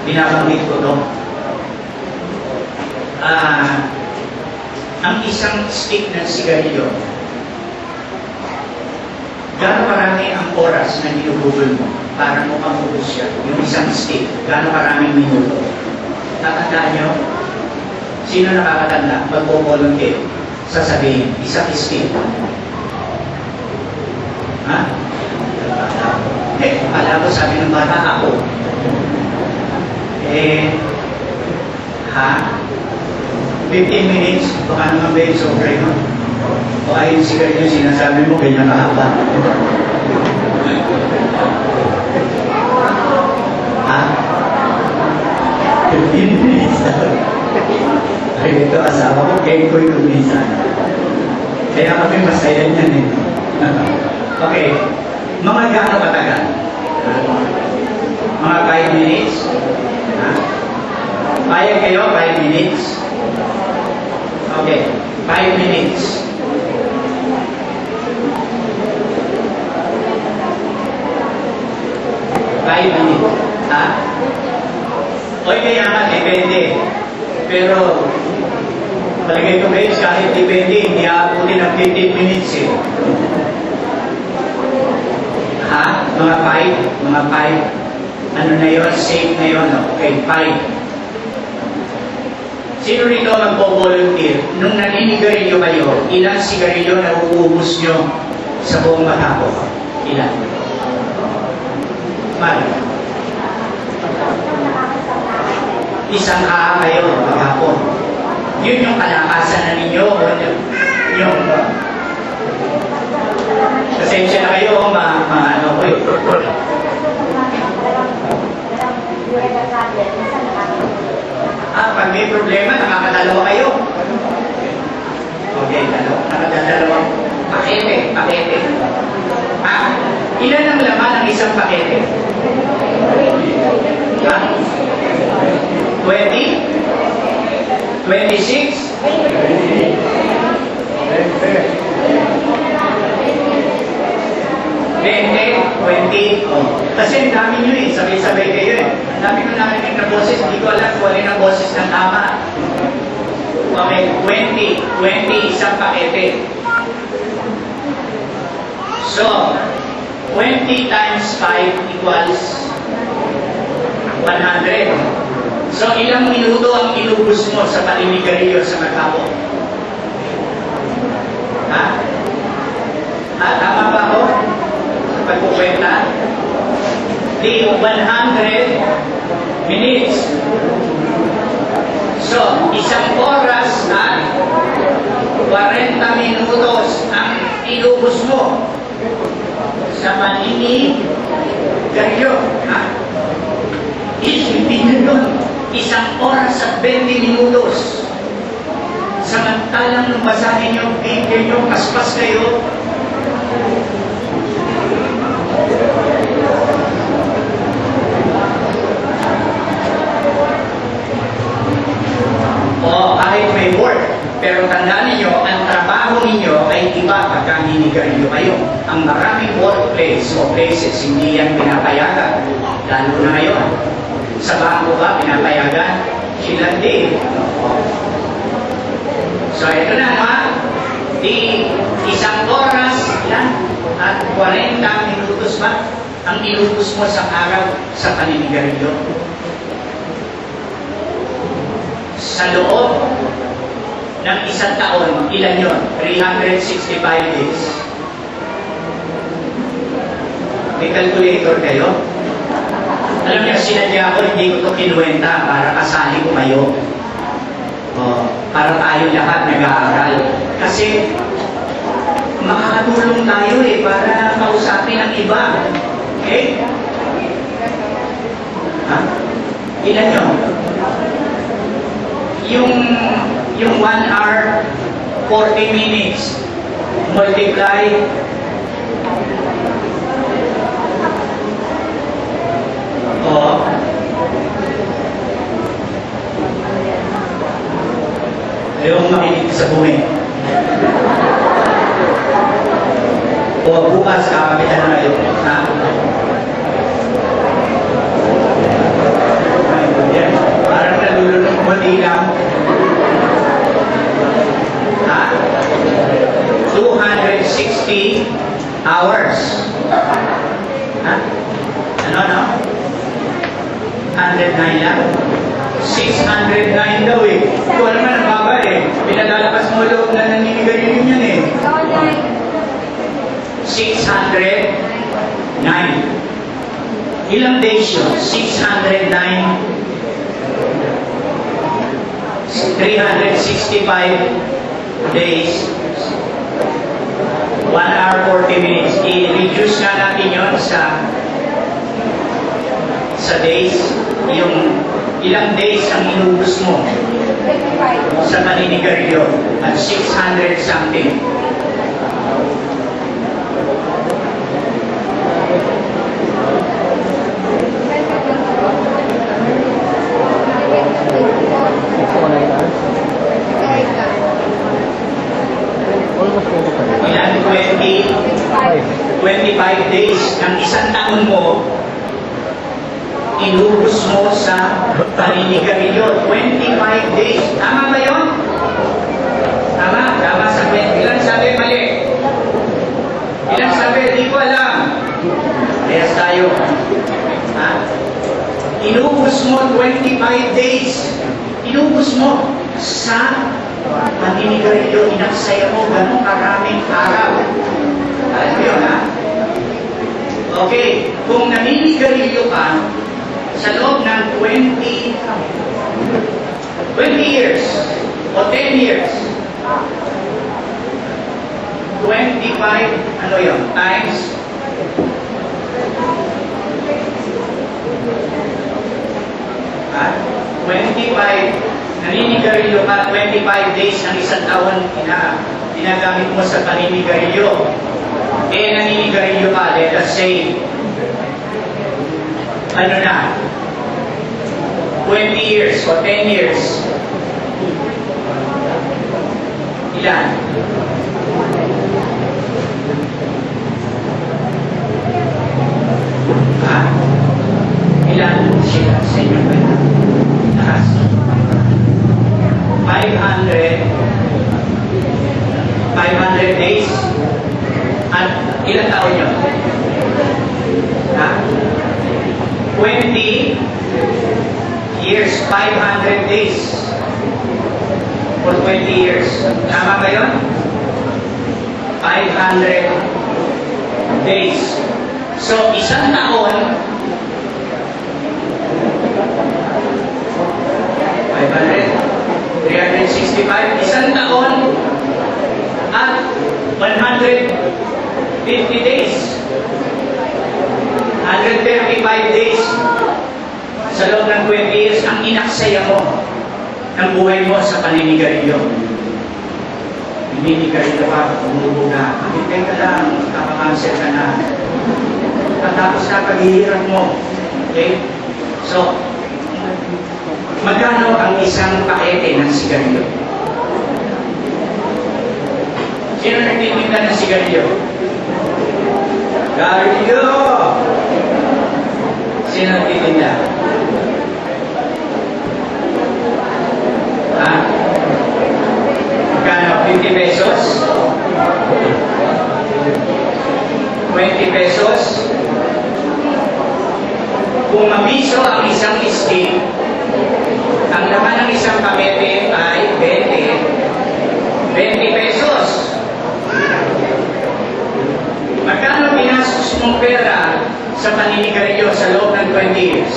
binabanggit ko to. Ang isang stick ng sigarilyo, gano'ng karami ang oras na nilubugol mo para mo pang-ubos siya? Yung isang stick, gano'ng karaming minuto? Tatandaan nyo? Sino nakakatanda? Magpo-volunteer. Sasabihin, isang stick. Ha? Alam ko, sabi ng bata, ako. Ha? 15 minutes, baka naman ba yung sobre, no? O ayun sigarilyo, sinasabi mo, ganyan kahaba. Ha? 15 minutes na. Ay, ito asawa ko, kaya ko'y kumisan. Kaya kami masaya niyan eh. Okay, mga gaano katagal? Mga 5 minutes? Payag kayo, 5 minutes? Okay, 5 minutes. Ha? O kaya nga, depende. Pero, palagay ko guys, kahit depende, hindi aabutin ng 15 minutes eh. Ha? Mga 5? Mga 5? Ano na yun? Safe na yun. Okay, 5. Sino rito magpo-volunteer? Nung naninigarilyo kayo, ilang sigarilyo na uubos nyo sa buong matapos? Ilan? Mali. Isang kayo maghapon. Yun yung kalakasan na ninyo. Yung pasensya na kayo, ano ko eh. Pag may problema, nakakadalawa kayo. Okay, nakakadalawang pakete. Ilan ang laman ng isang pakete? 20? 26? 20? 20? Oh. Kasi ang dami nyo eh, sabay-sabay kayo eh. Ang dami ko narinig na boses, hindi ko alam kung alin ang boses ng tama. Okay, 20 isang pakete. So, 20 times 5 equals 100. So, ilang minuto ang ilubos mo sa paninigarilyo sa magkapo? Ha? Tama ba ako? Sa pagkukwenta? Di 100 minutes. So, isang oras at 40 minutos ang ilubos mo sa paninigarilyo. Isipin nyo, isang oras at 20 minutos. Samantalang nung basahin nyo, bigyan nyo, paspas kayo. O kahit may work, pero tandaan ninyo, ang trabaho ninyo ay iba pagka ninigarilyo kayo. Ang maraming workplace o places, hindi yan pinapayagan. Lalo na ngayon. Sa bangko ba, pinapayagan? Sila din. So ito na ha, di isang oras yan at 40 minutos ba ang ilubos mo sa araw sa paninigarilyo. Sa loob ng isang taon, ilan yun? 365 days. May calculator kayo? Alam niyo, sinadya ko, hindi ko ito kinuwenta para kasali ko kayo. Para tayo lahat nag-aaral. Kasi, makakatulong tayo para kausapin ang iba. Okay? Ha? Ilan yun? Yung 1 hour, 40 minutes, multiply, ayaw makinig sa buhay. Bukas, kakapitan na kayo. Ha? Parang nalulunod mo lang. Ha? 260 hours. Ha? Ano? 109 lang? 609 daw Ito naman ang baba Pinadalakas mo loob na naninigarilyo niyan 609. Ilang days yun? 609. 365 days. 1 hour 40 minutes. I-reduce nga natin yun sa days. Yung ilang days ang inubos mo sa paninigarilyo at 600 something. Ilan? 25 days ng isang taon mo inubos mo sa paninigarilyo. 25 days. Tama ba yun? Tama? Tama sabi. Ilan sabi mali? Ilan sabi? Di ko alam. Kaya tayo. Ha? Inubos mo 25 days. Inubos mo sa paninigarilyo. Inaksaya mo ganun karaming araw. Alam mo yun, ha? Okay. Kung naninigarilyo ka, sa loob ng 20 years o 10 years, 25, ano yun, times 25, naninigarilyo ka, 25 days ng isang taon ginagamit mo sa paninigarilyo. Naninigarilyo ka, let us say, ano na, 20 years o 10 years. Ilan? Ha? Ilan sila sa inyo ba? Taas. 500 days. At ilang taon nyo? Ha? 20 years, 500 days. For 20 years. Tama ba yun? 500 days. So, isang taon, 500, 365, isang taon, at 150 days. 135 days sa loob ng 20 years ang inaksaya mo ng buhay mo sa paninigarilyo. Pininigarilyo ka, umubo na, kapitay ka lang, kakakanser ka na. Tapos na paghihirap mo. Okay? So, magkano ang isang pakete ng sigarilyo? Sino nagtitinda ng sigarilyo? Garilyo! Sino nagtitinda? Ha? Magkano? 50 pesos? 20 pesos? Kung mabiso ang isang stick, ang laman ng isang pakete ay 20. mong pera sa paninigarilyo sa loob ng 20 years?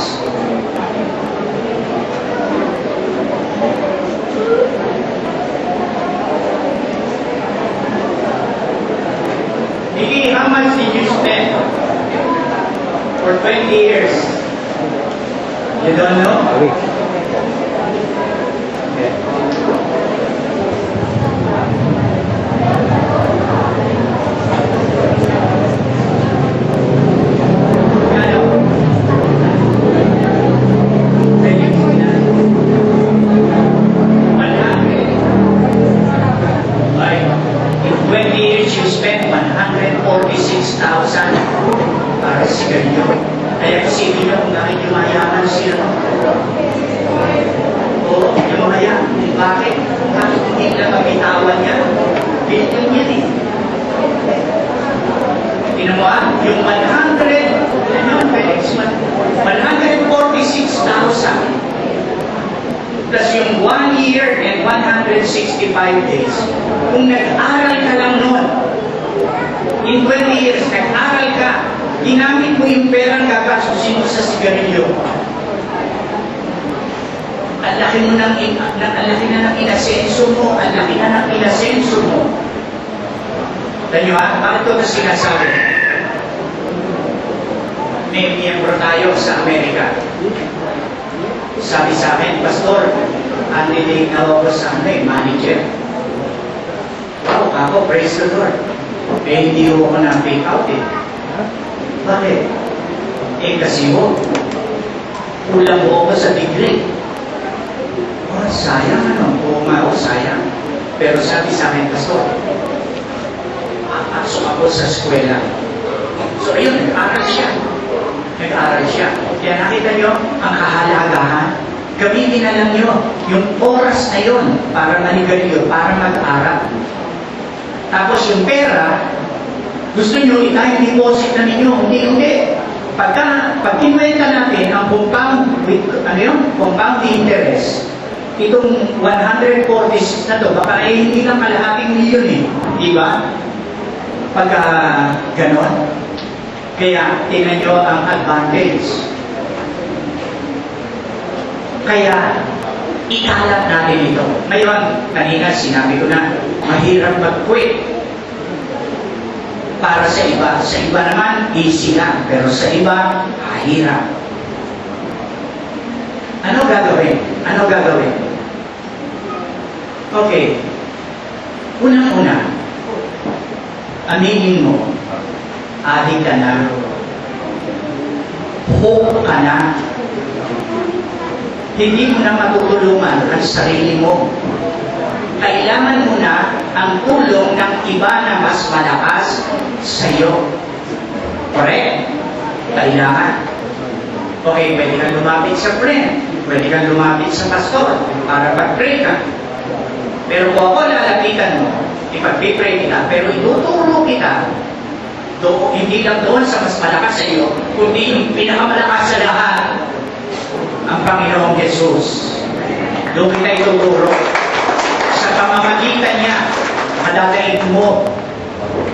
Nikki, how much did you spend for 20 years? You don't know? Okay. Para sa sigarilyo. Kaya isipin nyo kung bakit yumayaman sila. Oo, yumayaman. Bakit? Bakit hindi nila mabitawan yan? Bilhin yan eh. Tinan mo yung 146,000 plus yung 1 year and 165 days. Kung nag-aral ka lang noon, in 20 years, nag-aral ka, ginamit mo yung perang gagastusin mo sa sigarilyo. Ang laki mo ng inasenso mo, ang laki na ng inasenso mo. Tanyo bakit ito na sinasabi? May miyembro tayo sa Amerika. Sabi sa akin, Pastor, ang nilig na ako sa manager. Ako, praise the Lord. Hindi ko na-pick out eh. Bakit? Kasi kulang mo ako sa degree. Sayang sayang. Pero sabi sa akin, Pastor, papasok ako sa eskwela. So ayun, nag-aral siya. Kaya nakita nyo, ang kahalagahan, gamitin na lang nyo yung oras na yun para manigarilyo, para mag-aral. Tapos yung pera, gusto nyo itayong deposit na ninyo. Hindi. Pag kinwenta natin ang compound interest, itong 146 na to, baka hindi lang kalahating milyon eh. Di ba? Pagka ganon. Kaya, tingnan nyo ang advantage. Kaya, ikalat natin ito. Ngayon, kanina sinabi ko na, mahirap mag-quit. Para sa iba. Sa iba naman, easy lang. Pero sa iba, mahirap. Ano gagawin? Okay. Unang-una, aminin mo, adik ka na, hook ka na, hindi mo na matutulungan ang sarili mo. Kailangan mo na ang tulong ng iba na mas malakas sa iyo. Correct? Kailangan. Okay, pwede kang lumapit sa friend, pwede kang lumapit sa pastor para pag-pray ka. Pero kung ako lalapitan mo, ipag-pray kita, pero ituturo kita, hindi lang doon sa mas malakas sa iyo, kundi yung pinakamalakas sa lahat, ang Panginoong Jesus. Doon kita ituturo. Sa pamamagitan niya, madadaig mo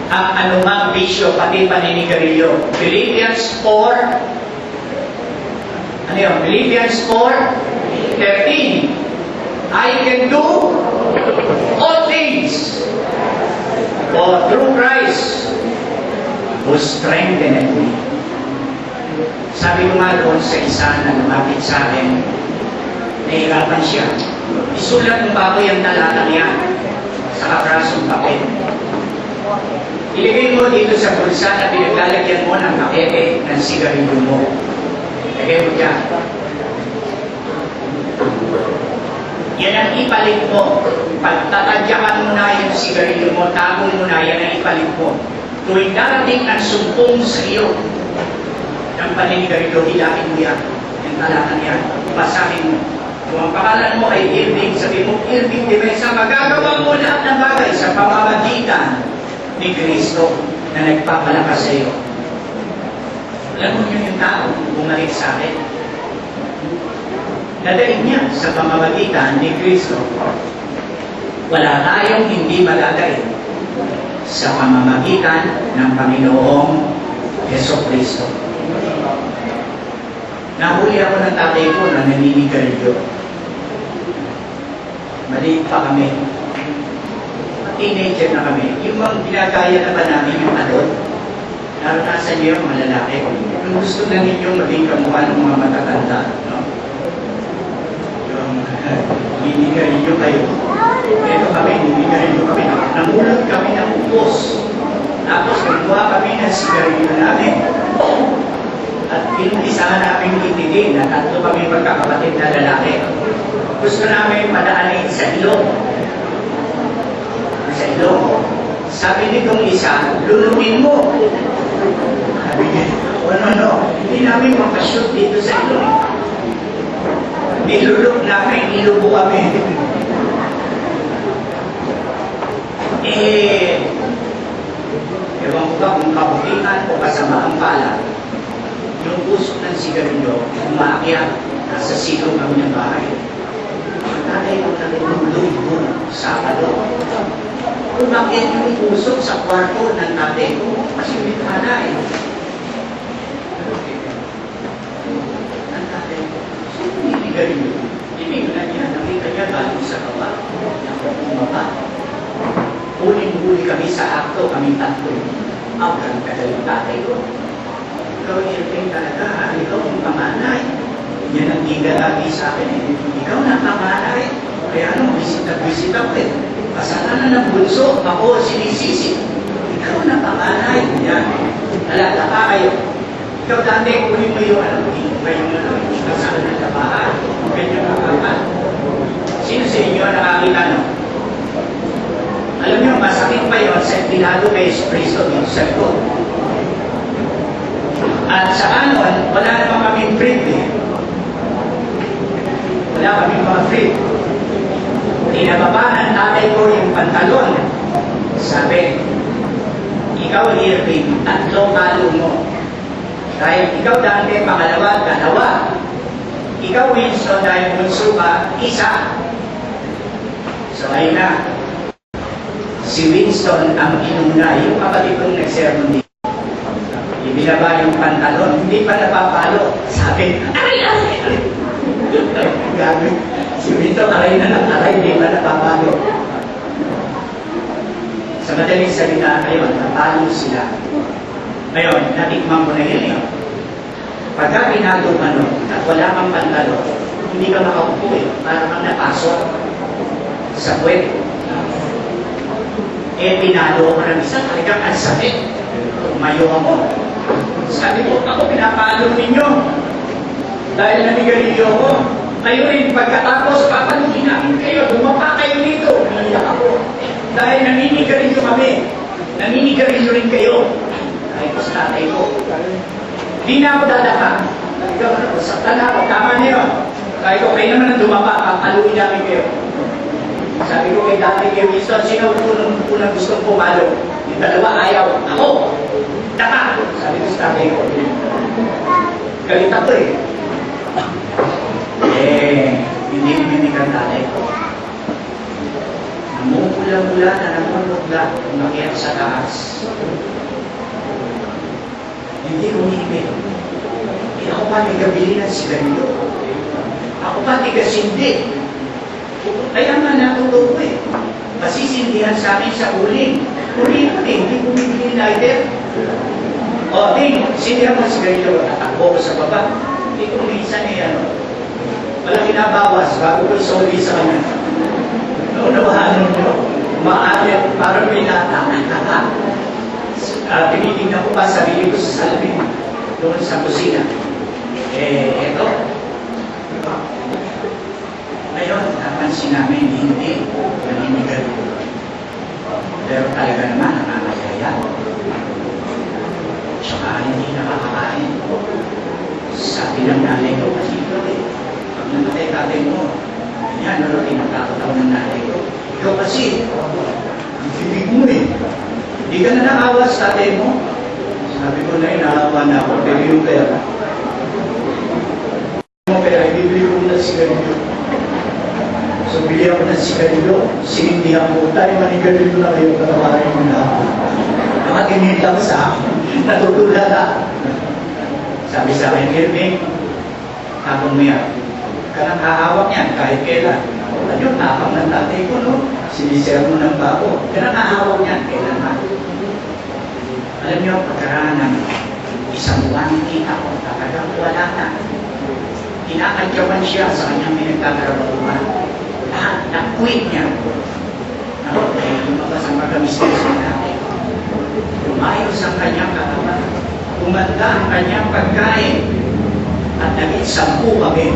ang anumang bisyo, pati paninigarilyo. Philippians 4, Philippians 4:13. I can do all things through Christ who strengtheneth me. Sabi ko nga doon sa isa na lumapit sa akin, nahirapan siya. Isulat mo ba ako yung talata niya sa kaprasong papel? Ilagay mo dito sa bulsa na pinaglalagyan mo ng pakete ng sigarilyo mo. Ilagay mo dyan. Yan ang ipalit mo. Pagtatadyakan mo na yung sigarilyo mo, tago mo na, yan ang ipalit mo. Tuwing darating ang sumpong sa iyo ng paninigarilyo, hilapin mo yan. Yung talata niya, basahin mo. Kung ang pangalan mo ay Irving, sabi mo, Irving Dimesa, magagawa mo lahat ng bagay sa pamamagitan ni Kristo na nagpapalakas sa iyo. Alam mo niyo yung tao, bumalik sa akin. Dadaig niya sa pamamagitan ni Kristo. Wala tayong hindi madadaig sa pamamagitan ng Panginoong Yeso Cristo. Nahuli ako ng tatay ko na naninigarilyo. Maliit pa kami. Teenager na kami. Yung mga ginagaya na ba namin yung adult? Naranasan niyo yung mga lalaki. Kung gusto na ninyo maging kamukha ng mga matatanda, no? Yung naninigarilyo kayo. Ito kami, naninigarilyo kami. Namulot kami ng upos. Tapos nagbuha kami ng sigarilyo namin. At pinumpisahan namin itigin na tatlo kami magkakapatid na lalaki. Gusto namin madaanin sa ilong. Sa ilong. Sabi nitong isa, lulumin mo. Sabi niya, no, hindi namin makashoot dito sa ilong. Nilulok namin, nilubo kami. Ewan ko ba kung kabutihan o kasamaang pala, yung puso ng sigarilyo, umaakyat, nasa silong kami ng bahay. Ang tatay ko nagulog Sabado. Umakyat yung puso sa kwarto ng tatay ko, kasi may panay. Ang tatay ko, sino niligarilyo? Ibig na niya, nakita niya galing sa kawa, bumaba. Huling-huli kami sa akto, kami tatlo. Ang kagaling tatay ko. Ikaw Irving talaga, ikaw ang pamanay. Yan ang igalagi sa akin. Ikaw na pamanay. Kaya ano, bisita-bisita ko eh. Kasalanan ng bunso, ako sinisisi. Ikaw na pamanay. Yan. Alala pa kayo. Ikaw dati, kunin mo yung ano, kasalanan ng bahay. Ganyan kakapal. Sino sa inyo ang nakakita no? Alam niyo, masakit pa yun sa pinalo kay Cristo dito sa likod. At sa kanon, wala naman kaming free eh. Wala kaming mga free. Tinababa ng tatay ko yung pantalon. Sabi, ikaw Irving, tatlo kalo mo. Dahil ikaw dati, pangalawa, dalawa. Ikaw Winston, dahil bunso ka, isa. So ayun na. Si Winston ang inuna, yung kapatid kong nag-sermon dito. Ibinaba yung pantalon, hindi pa napapalo. Sabi, aray! Gabi. Si Winston, aray na ng aray, hindi pa napapalo. Sa madaling salita, ngayon, napalo sila. Ngayon, natikman ko na yun. Pagka pinalo ka at wala kang pantalon, hindi ka makaupo eh. Para kang napasok sa puwet. Pinalo ko ng isa, talagang ang sakit. Tumayo ako. Sabi ko, ako pinapalo ninyo. Dahil nanigarilyo ko. Kayo rin, pagkatapos, papaluin namin kayo. Bumapa kayo dito. Naniyak ako. Dahil naninigarilyo kami. Naninigarilyo rin kayo. Kahit ko sa tatay ko. Di na ako dadaka. Saktan ako, tama na yun. Kahit ko, kayo naman ang dumapa, papaluin namin kayo. Sabi ko kay dati kay Winston, sino unang gustong pumalo? Yung dalawa ayaw. Ako! Daka! Sabi ko sa tatay ko. Galit ako eh. Hindi bibigyan tatay ko. Namumula-mula na namumula, umakyat sa taas. Hindi umibig. Ako pa nagabili ng sigarilyo. Ako pa tigasindi. Kaya nga natuto ko eh. Masisindihan sa akin sa uling. Uling ko din, hindi bumibili lighter. O, din, sindihan mo sigarilyo. Tatakbo ko sa baba. Hindi ko minsan eh, walang kinabawas bago ko isorry sa kanya. Naunawahan nyo. Maalit, parang may nata. Tinitingnan ko pa, sarili ko sa salamin. Doon sa kusina. Eto. Ngayon, napansin namin, hindi. Naninigal. Pero talaga naman, nakakayaya. Tsaka hindi nakakakain. Sabi ng nanay ko, kasi ikaw eh, pag namatay tatay mo, yan, tinatataw ng nanay ko. Ikaw kasi, ang bibig mo eh. Hindi ka na nakawa sa tatay mo. Sabi ko na inahawa na ako, pero yung pera. Pera, ibibili ko na sigarilyo. So, bili ako ng sigarilyo, sinindihan ko, tayo manigarilyo na kayo, katawarin mo na ako. Nakatingin lang sa akin. natutulala. Sabi sa akin, Irving, habang niya, ka nang hahawak niyan kahit kailan. Ano, nakakam ng tatay ko, no? Siniser mo ng bako. Ka nang hahawak niyan, kailan man. Alam niyo, pagkaraan ng isang buwan, kita ko, talagang wala na. Kinakadyawan siya sa kanyang pinagtatrabahuan. Lahat na quit niya. Lumabas ang pagkamistis ng natin. Lumayos ang kanyang katawan. Umanda ang kanyang pagkain. At naging 10 kami.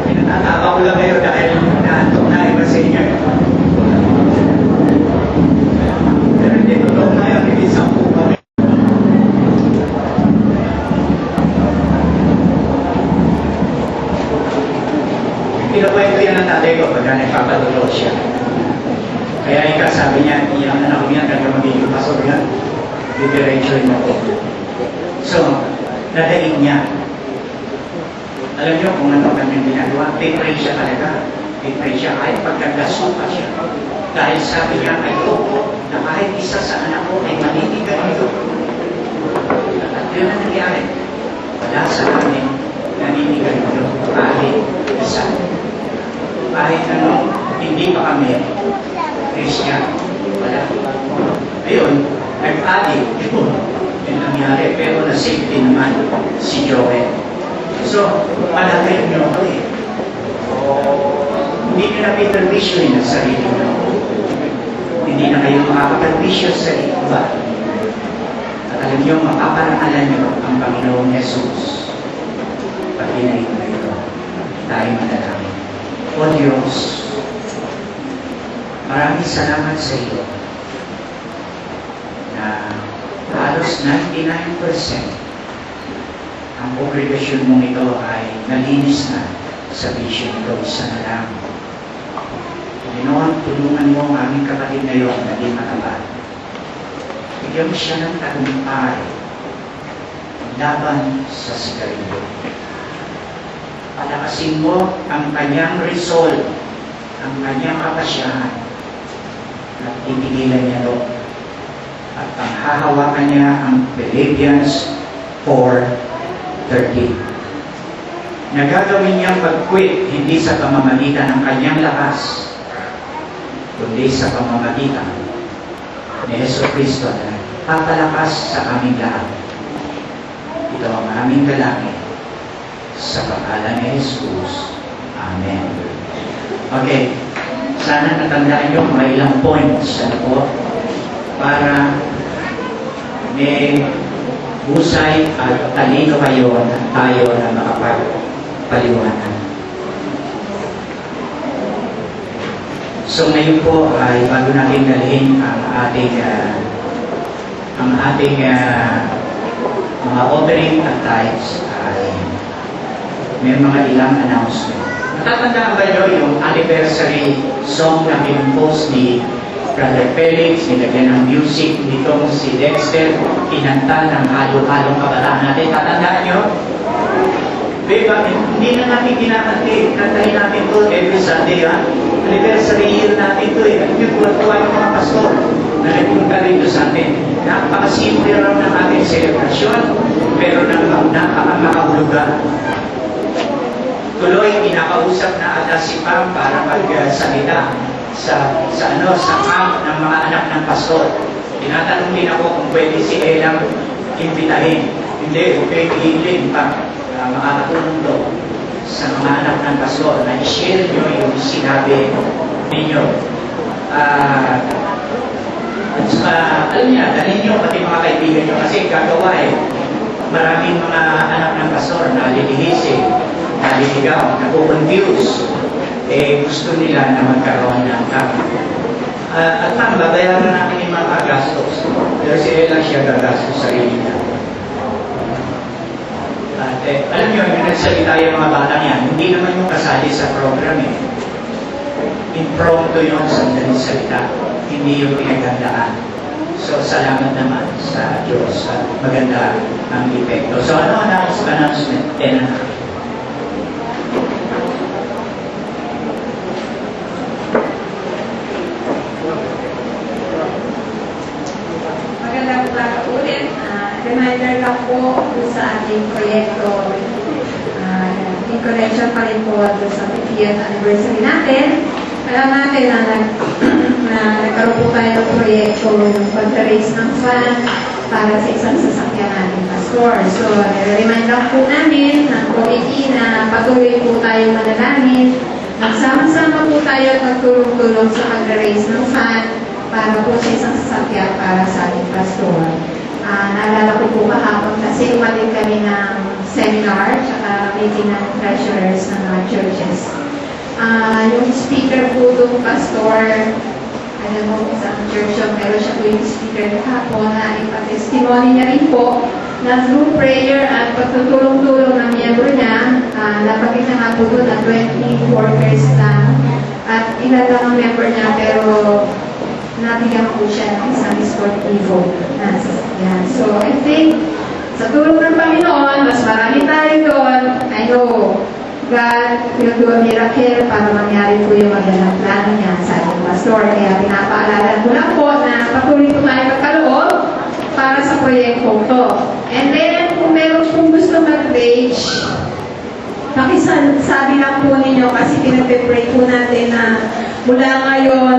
Pinatatawa ko lang kayo dahil naantok na iba sa inyo. Pero hindi totoo na yan, naging 10 kami. Pinakwento yan ng tatay ko pagka nagpapatulog siya. Kaya ika sabi niya, ilang anak ko yan, kaya magiging pasok yan. Liberation mo ko. So, nadaig niya. Alam niyo kung ano kami ginagawa, pipray siya talaga. Pipray siya kahit pagkagaso pa siya. Dahil sabi niya, ayoko na kahit isa sa anak ko ay manitigan ito. At yun ang nangyari. Wala sa amin, naninigan ito. Kahit isa. Kahit ano, hindi pa kami Christian. Wala. Ayun, nag-adik. Yun ang nangyari. Pero na-safety naman si Joel. So, palagay niyo ako eh. Hindi nyo na pinag-permission ang sarili nyo. Hindi na kayo makapag-permission sa iba. At alam nyo, mapaparangalan nyo ang Panginoong Jesus. Pag hinayin na ito, tayo madalangin. O Diyos, maraming salamat sa iyo na halos 99% ang congregasyon mong ito ay nalinis na sa bisyo nito, isa na lang. Panginoon, tulungan mo ang aming kapatid na yun na di matapat. Bigyan mo siya ng tagumpay laban sa sigarilyo. Palakasin mo ang kanyang resolve, ang kanyang kapasyahan, at ipigilan niya ito. At ang hahawakan niya ang Philippians 4:13. Nagagawin niyang mag-quit hindi sa pamamagitan ng kanyang lakas, kundi sa pamamagitan ni Jesucristo na papalakas sa aming lahat. Ito ang aming dalangin sa pangalan ni Jesus. Amen. Okay. Sana natandaan nyo may ilang points po para may husay at talino kayo at tayo na makapagpaliwanag. So ngayon po ay bago natin dalhin ang ating mga offering at tithes ay may mga ilang announcement. Natatandaan ba nyo yung anniversary song na pinupost ni Brother Felix, nilagyan ng music nitong si Dexter, kinanta ng halo-halong kabataan natin. Tatandaan nyo? Diba, hindi na natin kinakanti. Kantahin natin ito every Sunday, ha? Anniversary year natin ito, eh. At yung tuwa yung mga pastor na nagpunta rito sa atin. Napakasimple lang ng ating celebration, pero napakamakahulugan. Tuloy, pinakausap na ata si Pam para magsalita sa camp ng mga anak ng pastor. Tinatanong din ako kung pwede si Elang imbitahin. Hindi, okay, hihilin pa. Makakatulong to sa mga anak ng pastor na i-share nyo yung sinabi ninyo. At saka, alam niya, dalhin nyo pati mga kaibigan nyo kasi gagawa eh. Maraming mga anak ng pastor na lilihis eh. Naliligaw, nakukonfuse, gusto nila na magkaroon ng camp. At ma'am, babayaran natin yung mga gastos. Pero si Ella siya gagastos sa sarili niya. At alam niyo, yung nagsalita yung mga bata niya, hindi naman yung kasali sa program eh. Impromptu yung sandaling salita, hindi yung pinagandaan. So, salamat naman sa Diyos at maganda ang epekto. So, ano announcement? po sa ating proyekto. In connection pa rin po sa 50th anniversary natin. Alam natin na nagkaroon po tayo ng proyekto ng pag-raise ng fund para sa isang sasakyan natin, Pastor. So, nire-remind lang po namin ng committee na patuloy po tayo manalangin. Magsama-sama po tayo at magtulong-tulong sa pag-raise ng fund para po sa isang sasakyan para sa ating pastor. Naalala ko po kahapon kasi umatin kami ng seminar at meeting ng treasurers ng mga churches. Yung speaker po doon, pastor, alam mo kung saan church yun, pero siya po yung speaker kahapon na ipatestimony niya rin po na through prayer at pagtutulong-tulong ng miyembro niya, napakita nga po doon na 20 workers lang at ilan lang ang member niya, pero nabigyan po siya ng isang sportivo na sasakyan. So, I think, sa tulong ng Panginoon, mas marami tayo doon. I know, God will do a miracle para mangyari po yung magandang plano niya sa ating pastor. Kaya pinapaalala ko lang po na patuloy po tayo magkaloob para sa proyekto to. And then, kung meron pong gusto mag-page, pakisabi lang po ninyo kasi pinag-pray po natin na mula ngayon,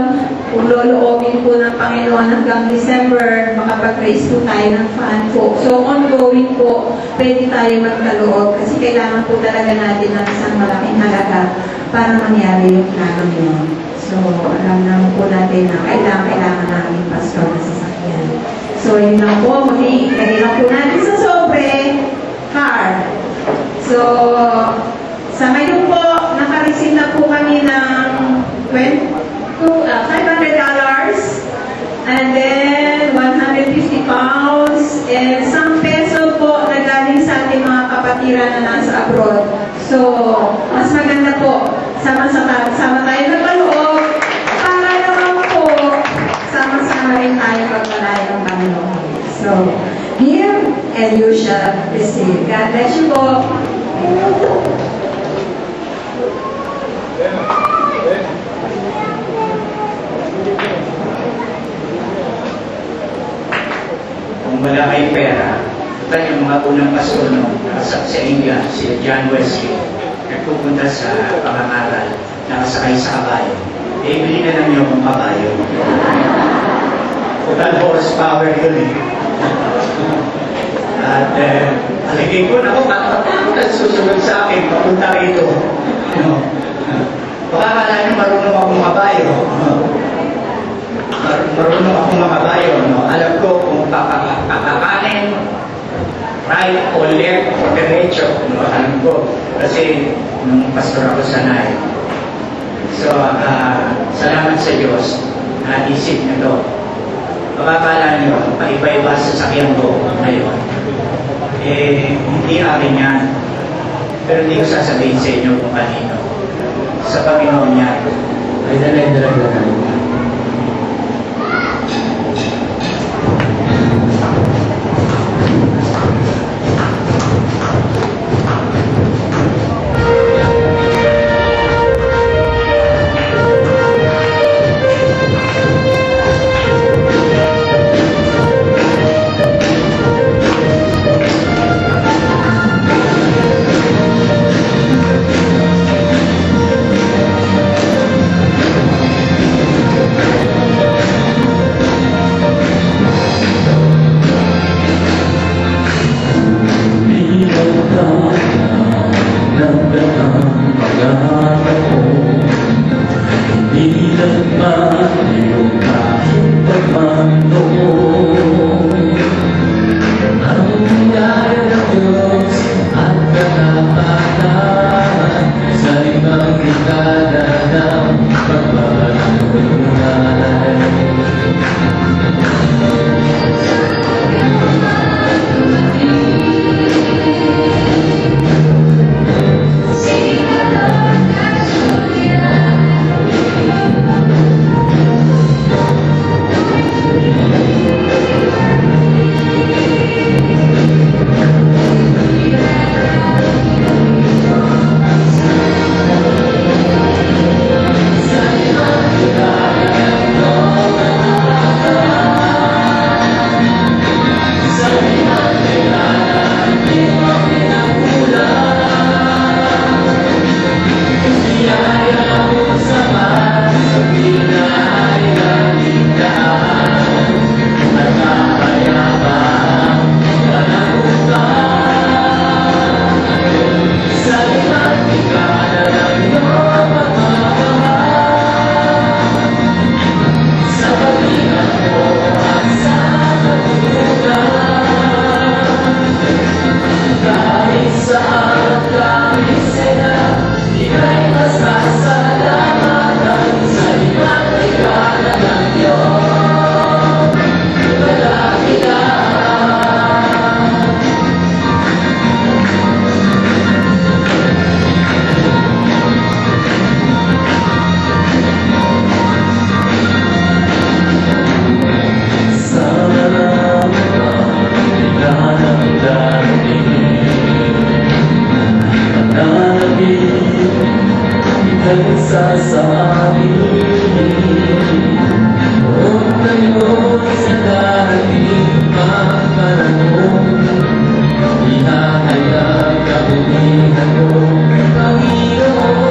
kung loloobin po ng Panginoon hanggang December, makapag-raise po tayo ng fund po. So, ongoing po, pwede tayo magkaloob kasi kailangan po talaga natin ng isang malaking halaga para mangyari yung plano nyo. So, alam naman po natin na kailangan namin pastor na sasakyan. So, yun lang po. Muli, kailangan po natin sa sobre, hard. So, sa ngayon po, nakareceive na po kami ng $500 and then 150 pounds and some peso po na galing sa ating mga kapatiran na nasa abroad. So, mas maganda po, sama tayo ng kaloob para naman po sama-sama rin tayo pagpalain ng Panginoon. So, give and you shall receive. God bless you po. Kung wala kayong pera, ito yung mga unang pastor sa India, si John Wesley, nagpupunta sa pangangaral, nakasakay sa kabayo. Bili na lang yung kabayo. Total horsepower yun eh. At aligay ko na ako, susunod sa akin, papunta rito. Baka kala nyo marunong akong kabayo. Marunong akong makabayo, no? Alam ko kung kakakanin, right o left o derecho, no? Alam ko. Kasi nung pastor ako sanay. So, salamat sa Diyos na isip na to. Makakala nyo, paiba-iba sa sakyan ko ngayon. Hindi akin yan. Pero hindi ko sasabihin sa inyo kung kanino. Sa Panginoon yan. Ay, dalay. See nagsasabi huwag tayo sa dating mga panahon ihahayag kabulihan mo Panginoon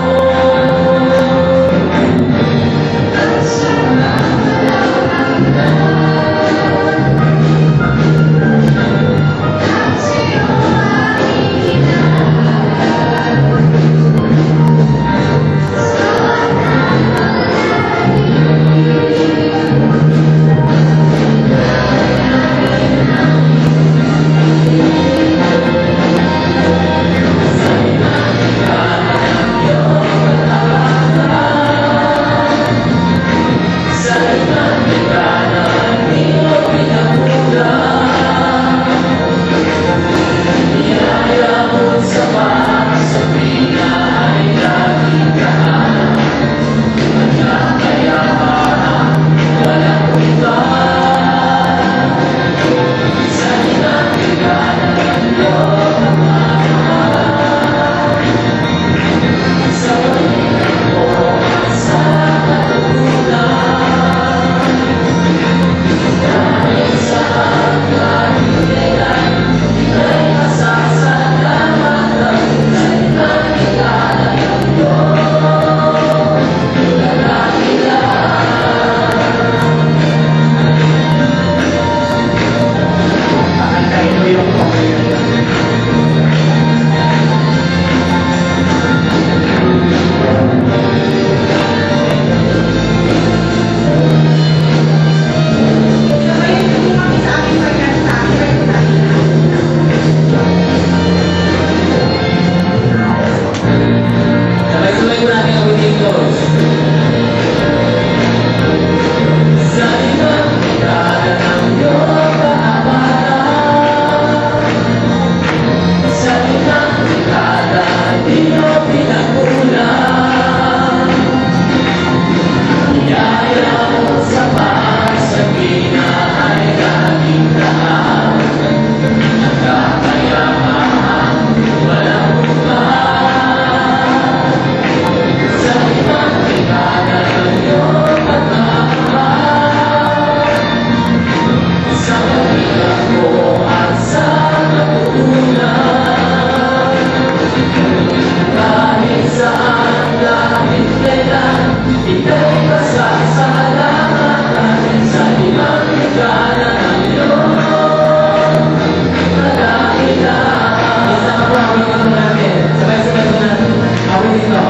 Sabay-sabay ko natin. Awit ito.